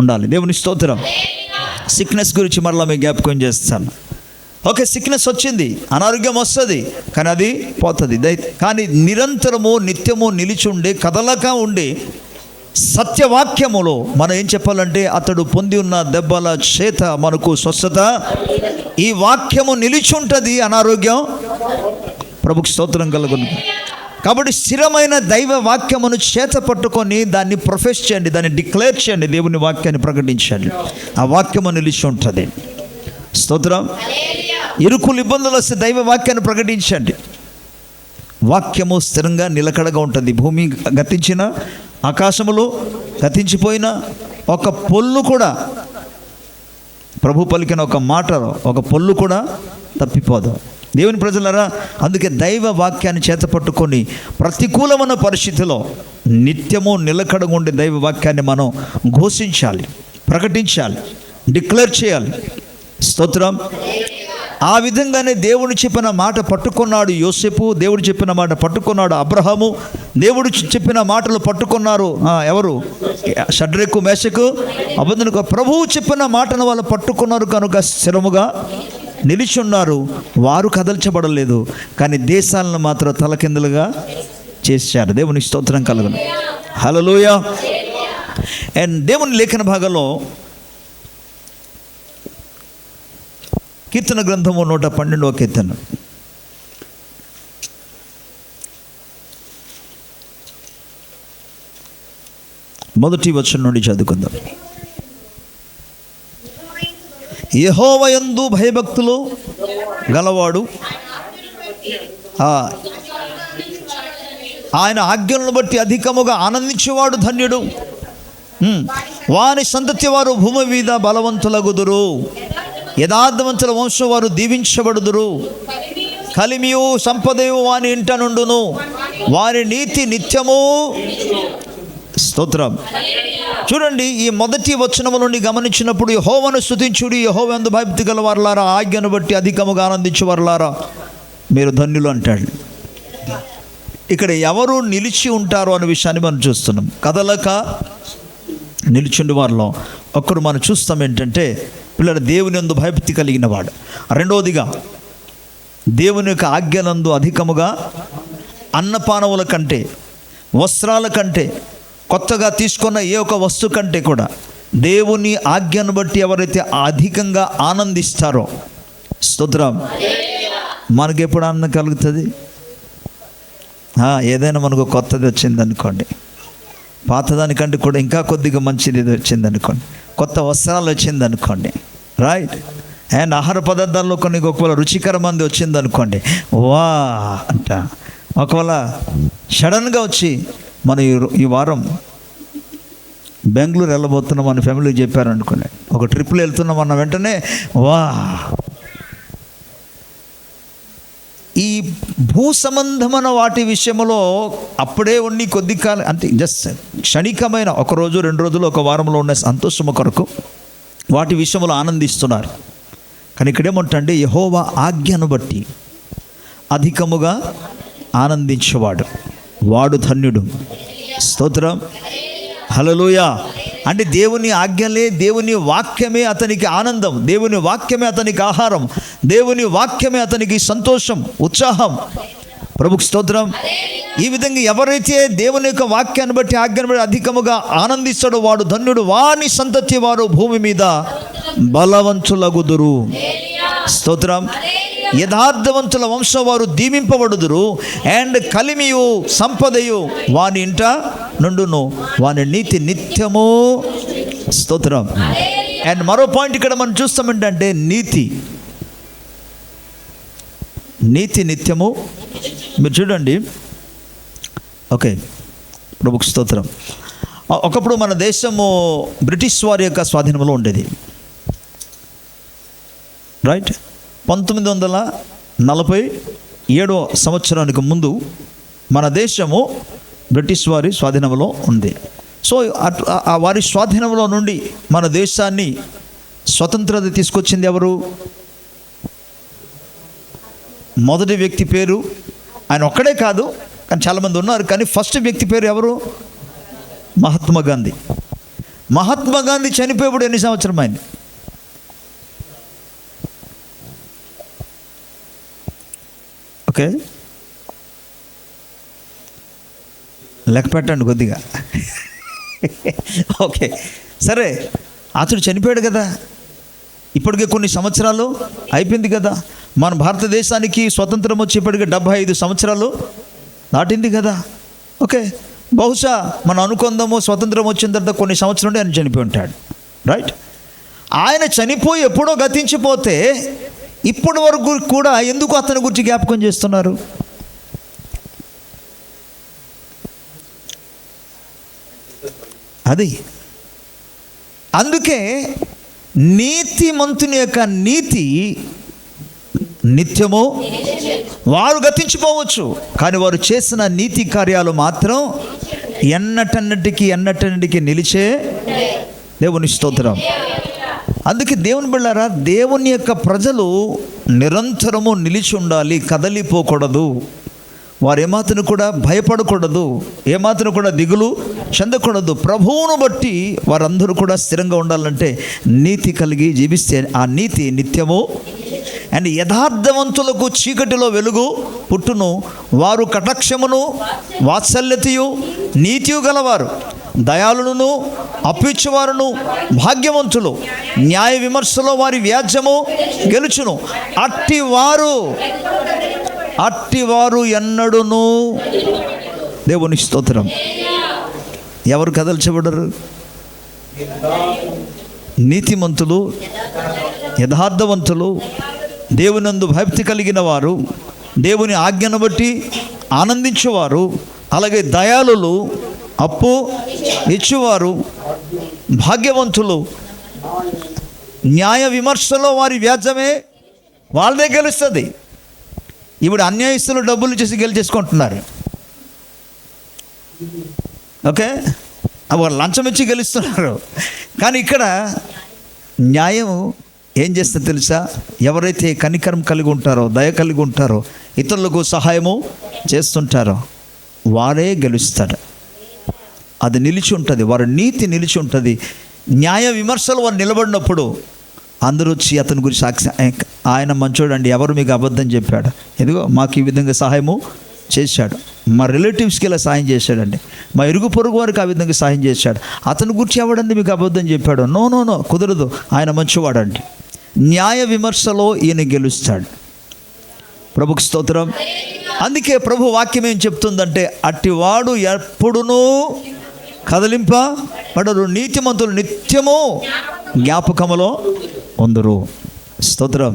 ఉండాలి. దేవుని స్తోత్రం. సిక్నెస్ గురించి మరలా మీకు జ్ఞాపకం చేస్తాను. ఓకే, సిక్నెస్ వచ్చింది, అనారోగ్యం వస్తుంది, కానీ అది పోతుంది. కానీ నిరంతరము నిత్యము నిలిచుండే కదలక ఉండే సత్యవాక్యములో మనం ఏం చెప్పాలంటే, అతడు పొంది ఉన్న దెబ్బల చేత మనకు స్వస్థత. ఈ వాక్యము నిలిచుంటుంది, అనారోగ్యం. ప్రభుకి స్తోత్రం కలుగును. కాబట్టి స్థిరమైన దైవ వాక్యమును చేత పట్టుకొని దాన్ని ప్రొఫెస్ చేయండి, దాన్ని డిక్లేర్ చేయండి, దేవుని వాక్యాన్ని ప్రకటించండి. ఆ వాక్యము నిలిచి ఉంటుంది. స్తోత్రం. ఇరుకులు ఇబ్బందులు వస్తే దైవ వాక్యాన్ని ప్రకటించండి. వాక్యము స్థిరంగా నిలకడగా ఉంటుంది. భూమి గతించిన, ఆకాశములు గతించిపోయిన, ఒక పొల్లు కూడా, ప్రభు పలికిన ఒక మాట, ఒక పొల్లు కూడా తప్పిపోదు. దేవుని ప్రజలారా, అందుకే దైవ వాక్యాన్ని చేత పట్టుకొని ప్రతికూలమైన పరిస్థితిలో నిత్యము నిలకడగా ఉండే దైవ వాక్యాన్ని మనం ఘోషించాలి, ప్రకటించాలి, డిక్లేర్ చేయాలి. స్తోత్రం. ఆ విధంగానే దేవుడు చెప్పిన మాట పట్టుకున్నాడు యోసేపు, దేవుడు చెప్పిన మాట పట్టుకున్నాడు అబ్రహాము, దేవుడు చెప్పిన మాటలు పట్టుకున్నారు ఎవరు? షడ్రకు, మేషకు, అబేద్నెగో. ప్రభువు చెప్పిన మాటను వాళ్ళు పట్టుకున్నారు కనుక స్థిరముగా నిలిచున్నారు. వారు కదల్చబడలేదు, కానీ దేశాలను మాత్రం తలకిందులుగా చేశారు. దేవుని స్తోత్రం కలుగును. హల్లెలూయా. అండ్ దేవుని లేఖన భాగంలో కీర్తన గ్రంథము 112వ కీర్తన, మొదటి వచనం నుండి చదువుకుందాం. యెహోవాయందు భయభక్తులు గలవాడు ఆయన ఆజ్ఞలను బట్టి అధికముగా ఆనందించేవాడు ధన్యుడు. వాని సంతతి వారు భూమి మీద బలవంతులగుదురు, యథార్థవంతుల వంశం వారు దీవించబడుదురు. కలిమియు సంపదయు వాని ఇంట నుండును, వారి నీతి నిత్యము. స్తోత్రం. చూడండి, ఈ మొదటి వచనము నుండి గమనించినప్పుడు, యెహోవాను స్తుతించుడి, యెహోవాయందు భయభక్తి గల వారలారా, ఆజ్ఞను బట్టి అధికముగా ఆనందించు వారలారా, మీరు ధన్యులు అంటాడు. ఇక్కడ ఎవరు నిలిచి ఉంటారో అనే విషయాన్ని మనం చూస్తున్నాం. కదలక నిలిచిండి వారిలో ఒక్కడు మనం చూస్తాం ఏంటంటే, పిల్లలు దేవుని యందు భయభక్తి కలిగిన వాడు. రెండవదిగా, దేవుని యొక్క ఆజ్ఞలందు అధికముగా అన్నపానముల కంటే, వస్త్రాల కంటే, కొత్తగా తీసుకున్న ఏ ఒక వస్తువు కంటే కూడా దేవుని ఆజ్ఞను బట్టి ఎవరైతే అధికంగా ఆనందిస్తారో, స్తోత్రం. మనకెప్పుడు ఆనందం కలుగుతుంది? ఏదైనా మనకు కొత్తది వచ్చిందనుకోండి, పాతదానికంటే కూడా ఇంకా కొద్దిగా మంచిది వచ్చిందనుకోండి, కొత్త వస్త్రాలు వచ్చిందనుకోండి, రైట్. అండ్ ఆహార పదార్థాల్లో కొన్ని ఒకవేళ రుచికరమంది వచ్చిందనుకోండి, వా అంట. ఒకవేళ సడన్గా వచ్చి మన ఈ వారం బెంగళూరు వెళ్ళబోతున్నాం మన ఫ్యామిలీకి చెప్పారనుకోండి, ఒక ట్రిప్లో వెళ్తున్నాం అన్న వెంటనే వా. ఈ భూ సంబంధమైన వాటి విషయంలో అప్పుడే ఉండి కొద్ది కాలం, అంటే జస్ట్ క్షణికమైన ఒక రోజు 2 రోజులు, ఒక వారంలో ఉన్న సంతోషము కొరకు వాటి విషయంలో ఆనందిస్తున్నారు. కానీ ఇక్కడేమంటే యెహోవా ఆజ్ఞను బట్టి అధికముగా ఆనందించేవాడు వాడు ధన్యుడు. స్తోత్రం, హల్లెలూయా. అంటే దేవుని ఆజ్ఞలే, దేవుని వాక్యమే అతనికి ఆనందం, దేవుని వాక్యమే అతనికి ఆహారం, దేవుని వాక్యమే అతనికి సంతోషం, ఉత్సాహం. ప్రభుకు స్తోత్రం. ఈ విధంగా ఎవరైతే దేవుని యొక్క వాక్యాన్ని బట్టి ఆజ్ఞను బట్టి అధికముగా ఆనందిస్తాడో వాడు ధన్యుడు. వాని సంతతి వారు భూమి మీద బలవంతులగుదురు. స్తోత్రం. యథార్థవంతుల వంశం వారు దీవింపబడుదురు. అండ్ కలిమియు సంపదయు వాని ఇంట నుండును, వాని నీతి నిత్యము. స్తోత్రం. అండ్ మరో పాయింట్ ఇక్కడ మనం చూస్తాం ఏంటంటే నీతి నిత్యము. మీరు చూడండి. ఓకే, ప్రభుకు స్తోత్రం. ఒకప్పుడు మన దేశము బ్రిటిష్ వారి యొక్క స్వాధీనంలో ఉండేది, రైట్. 1947 సంవత్సరానికి ముందు మన దేశము బ్రిటిష్ వారి స్వాధీనంలో ఉంది. సో ఆ వారి స్వాధీనంలో నుండి మన దేశాన్ని స్వతంత్రత తీసుకొచ్చింది ఎవరు? మొదటి వ్యక్తి పేరు, ఆయన ఒక్కడే కాదు కానీ చాలామంది ఉన్నారు, కానీ ఫస్ట్ వ్యక్తి పేరు ఎవరు? మహాత్మా గాంధీ. మహాత్మా గాంధీ చనిపోయేప్పుడు ఎన్ని సంవత్సరం అయింది? ఓకే, లెక్క పెట్టండి కొద్దిగా. ఓకే, సరే, అతడు చనిపోయాడు కదా, ఇప్పటికే కొన్ని సంవత్సరాలు అయిపోయింది కదా. మన భారతదేశానికి స్వతంత్రం వచ్చి ఇప్పటికే 75 సంవత్సరాలు దాటింది కదా. ఓకే, బహుశా మనం అనుకుందాము స్వతంత్రం వచ్చిన తర్వాత కొన్ని సంవత్సరాలు ఆయన చనిపోయి ఉంటాడు, రైట్. ఆయన చనిపోయి ఎప్పుడో గతించిపోతే ఇప్పటి వరకు కూడా ఎందుకు అతని గురించి జ్ఞాపకం చేస్తున్నారు? అది అందుకే నీతిమంతుని యొక్క నీతి నిత్యము. వారు గతించిపోవచ్చు కానీ వారు చేసిన నీతి కార్యాలు మాత్రం ఎన్నటన్నిటికీ నిలిచే. దేవుని స్తోత్రం. అందుకే దేవుని బిడ్డలారా, దేవుని యొక్క ప్రజలు నిరంతరము నిలిచి ఉండాలి, కదలిపోకూడదు. వారు ఏమాత్రం కూడా భయపడకూడదు, ఏమాత్రం కూడా దిగులు చెందకూడదు. ప్రభువును బట్టి వారందరూ కూడా స్థిరంగా ఉండాలంటే నీతి కలిగి జీవిస్తే ఆ నీతి నిత్యము. అండ్ యథార్థవంతులకు చీకటిలో వెలుగు పుట్టును, వారు కటాక్షమును వాత్సల్యతయు నీతియు గలవారు, దయాళులను అప్పిచ్చువారును భాగ్యవంతులు, న్యాయ విమర్శలో వారి వ్యాజ్యము గెలుచును. అట్టివారు ఎన్నడును. దేవుని స్తోత్రం. ఎవరు కదల్చబడరు? నీతిమంతులు, యథార్థవంతులు, దేవునందు భక్తి కలిగిన వారు, దేవుని ఆజ్ఞను బట్టి ఆనందించేవారు, అలాగే దయాళులు, అప్పు ఇచ్చేవారు, భాగ్యవంతులు, న్యాయ విమర్శలో వారి వ్యాజ్యమే వాళ్ళదే గెలుస్తుంది. ఇప్పుడు అన్యాయస్తులు డబ్బులు చేసి గెలిచేసుకుంటున్నారు. ఓకే, వాళ్ళు లంచం ఇచ్చి గెలుస్తున్నారు. కానీ ఇక్కడ న్యాయం ఏం చేస్తుందో తెలుసా? ఎవరైతే కనికరం కలిగి ఉంటారో, దయ కలిగి ఉంటారో, ఇతరులకు సహాయము చేస్తుంటారో వారే గెలుస్తారు. అది నిలిచి ఉంటుంది, వారి నీతి నిలిచి ఉంటుంది. న్యాయ విమర్శలు వారు నిలబడినప్పుడు అందరూ వచ్చి అతని గురించి సాక్షి, ఆయన మంచోడండి, ఎవరు మీకు అబద్ధం చెప్పాడు, ఎదుగో మాకు ఈ విధంగా సహాయము చేశాడు, మా రిలేటివ్స్కి ఇలా సాయం చేశాడండి, మా ఇరుగు పొరుగు వారికి ఆ విధంగా సాయం చేశాడు, అతని గురించి ఎవడండి మీకు అబద్ధం చెప్పాడు? నో కుదరదు, ఆయన మంచివాడండి. న్యాయ విమర్శలో ఈయన గెలుస్తాడు. ప్రభుకు స్తోత్రం. అందుకే ప్రభు వాక్యం ఏం చెప్తుందంటే, అట్టివాడు ఎప్పుడునూ కదలింపబడరు, నీతిమంతులు నిత్యము జ్ఞాపకములో ఉందరు. స్తోత్రం.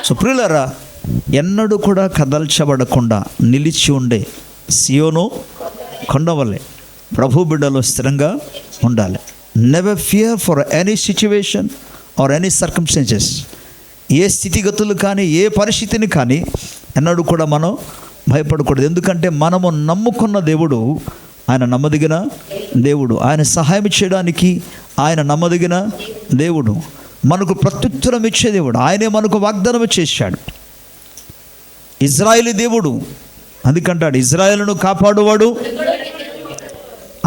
సో ప్రియులారా, ఎన్నడూ కూడా కదల్చబడకుండా నిలిచి ఉండే సియోను కొండ వలె ప్రభు బిడ్డలో స్థిరంగా ఉండాలి. Never fear for any situation or any circumstances. ఏ స్థితిగతులు కానీ, ఏ పరిస్థితిని కానీ ఎన్నడూ కూడా మనం భయపడకూడదు. ఎందుకంటే మనము నమ్ముకున్న దేవుడు ఆయన నమ్మదగిన దేవుడు, ఆయన సహాయం చేయడానికి ఆయన నమ్మదగిన దేవుడు. మనకు ప్రత్యుత్తరం ఇచ్చే దేవుడు. ఆయనే మనకు వాగ్దానం చేశాడు. ఇజ్రాయేలు దేవుడు అందుకంటాడు, ఇజ్రాయేలును కాపాడువాడు.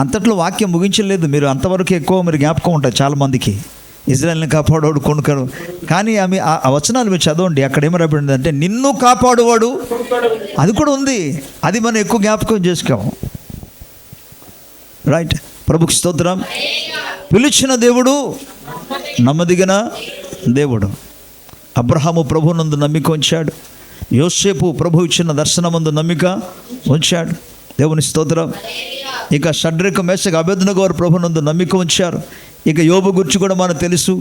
అంతట్లో వాక్యం ముగించలేదు. మీరు అంతవరకు ఎక్కువ మీరు జ్ఞాపకం ఉంటారు చాలామందికి, ఇజ్రాయేల్ని కాపాడువాడు కొనుకరు. కానీ ఆమె ఆ వచనాలు మీరు చదవండి, అక్కడ ఏమి రాబడింది అంటే నిన్ను కాపాడువాడు, అది కూడా ఉంది. అది మనం ఎక్కువ జ్ఞాపకం చేసుకోము. రైట్. ప్రభుకు స్తోత్రం. పిలిచిన దేవుడు నమ్మదగిన దేవుడు. అబ్రహాము ప్రభువునందు నమ్మిక ఉంచాడు. యోసేపు ప్రభు ఇచ్చిన దర్శనమందు నమ్మిక ఉంచాడు. దేవుని స్తోత్రం. ఇక షడ్రక మేషక అబేద్నెగో వారు ప్రభువునందు నమ్మిక ఉంచారు. ఇక యోబు గురించి కూడా మనకు తెలుసు.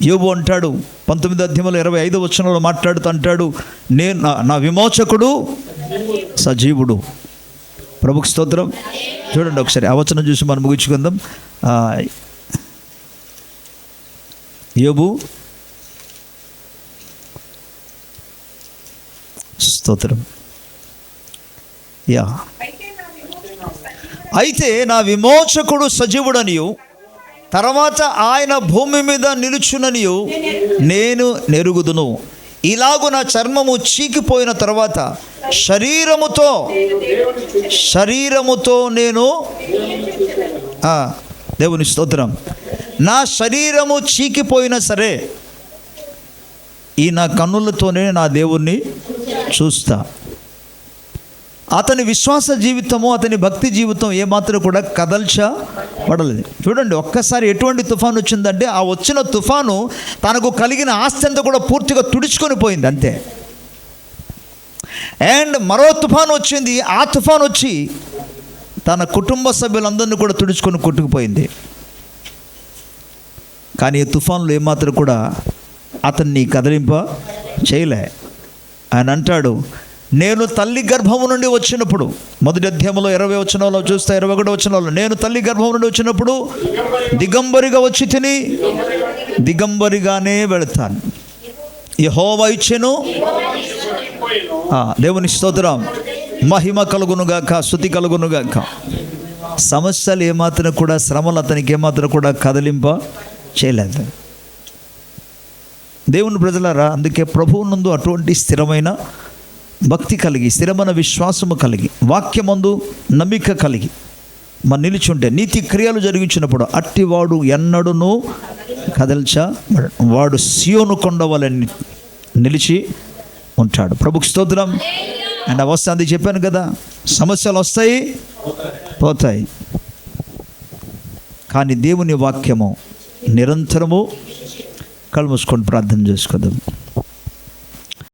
యోబు అంటాడు 19వ అధ్యాయంలో 25వ వచనంలో మాట్లాడుతూ అంటాడు, నేను నా విమోచకుడు సజీవుడు. ప్రభుకు స్తోత్రం. చూడండి ఒకసారి ఆ వచనం చూసి మనం ముగించుకుందాం. యోబు స్తోత్రం. అయితే నా విమోచకుడు సజీవుడనియు తర్వాత ఆయన భూమి మీద నిలుచుననియు నేను నెరుగుదును. ఇలాగు నా చర్మము చీకిపోయిన తర్వాత శరీరముతో నేను దేవుని స్తోత్రం. నా శరీరము చీకిపోయినా సరే ఈ నా కన్నులతోనే నా దేవుణ్ణి చూస్తా. అతని విశ్వాస జీవితము, అతని భక్తి జీవితం ఏమాత్రం కూడా కదల్చబడలేదు. చూడండి ఒక్కసారి ఎటువంటి తుఫాను వచ్చిందంటే ఆ వచ్చిన తుఫాను తనకు కలిగిన ఆస్తి అంతా కూడా పూర్తిగా తుడుచుకొని పోయింది అంతే. అండ్ మరో తుఫాను వచ్చింది. ఆ తుఫాను వచ్చి తన కుటుంబ సభ్యులందరినీ కూడా తుడుచుకొని కొట్టుకుపోయింది. కానీ ఈ తుఫానులు ఏమాత్రం కూడా అతన్ని కదిలింప చేయలే. ఆయన అంటాడు, నేను తల్లి గర్భము నుండి వచ్చినప్పుడు, మొదటి అధ్యాయంలో 20వ వచనంలో చూస్తే 21వ వచనంలో, నేను తల్లి గర్భం నుండి వచ్చినప్పుడు దిగంబరిగా వచ్చి తిని దిగంబరిగానే వెళతాను. యెహోవా ఇచ్చెను. దేవుని స్తోత్రం. మహిమ కలుగునుగాక, స్తుతి కలుగునుగాక. సమస్యలు ఏమాత్రం కూడా, శ్రమలు అతనికి ఏమాత్రం కూడా కదిలింప చేయలేదు. దేవుని ప్రజలారా, అందుకే ప్రభువునందు అటువంటి స్థిరమైన భక్తి కలిగి, స్థిరమైన విశ్వాసము కలిగి, వాక్యమందు నమ్మిక కలిగి మన నిలిచుంటే, నీతి క్రియలు జరిగించినప్పుడు అట్టివాడు ఎన్నడూను వాడు సియోను కొండ వలె నిలిచి ఉంటాడు. ప్రభుకు స్తోత్రం. అండ్ అవస్థ అది చెప్పాను కదా, సమస్యలు వస్తాయి పోతాయి, కానీ దేవుని వాక్యము నిరంతరము. కళ్ళు మూసుకొని ప్రార్థన చేసుకుందాం.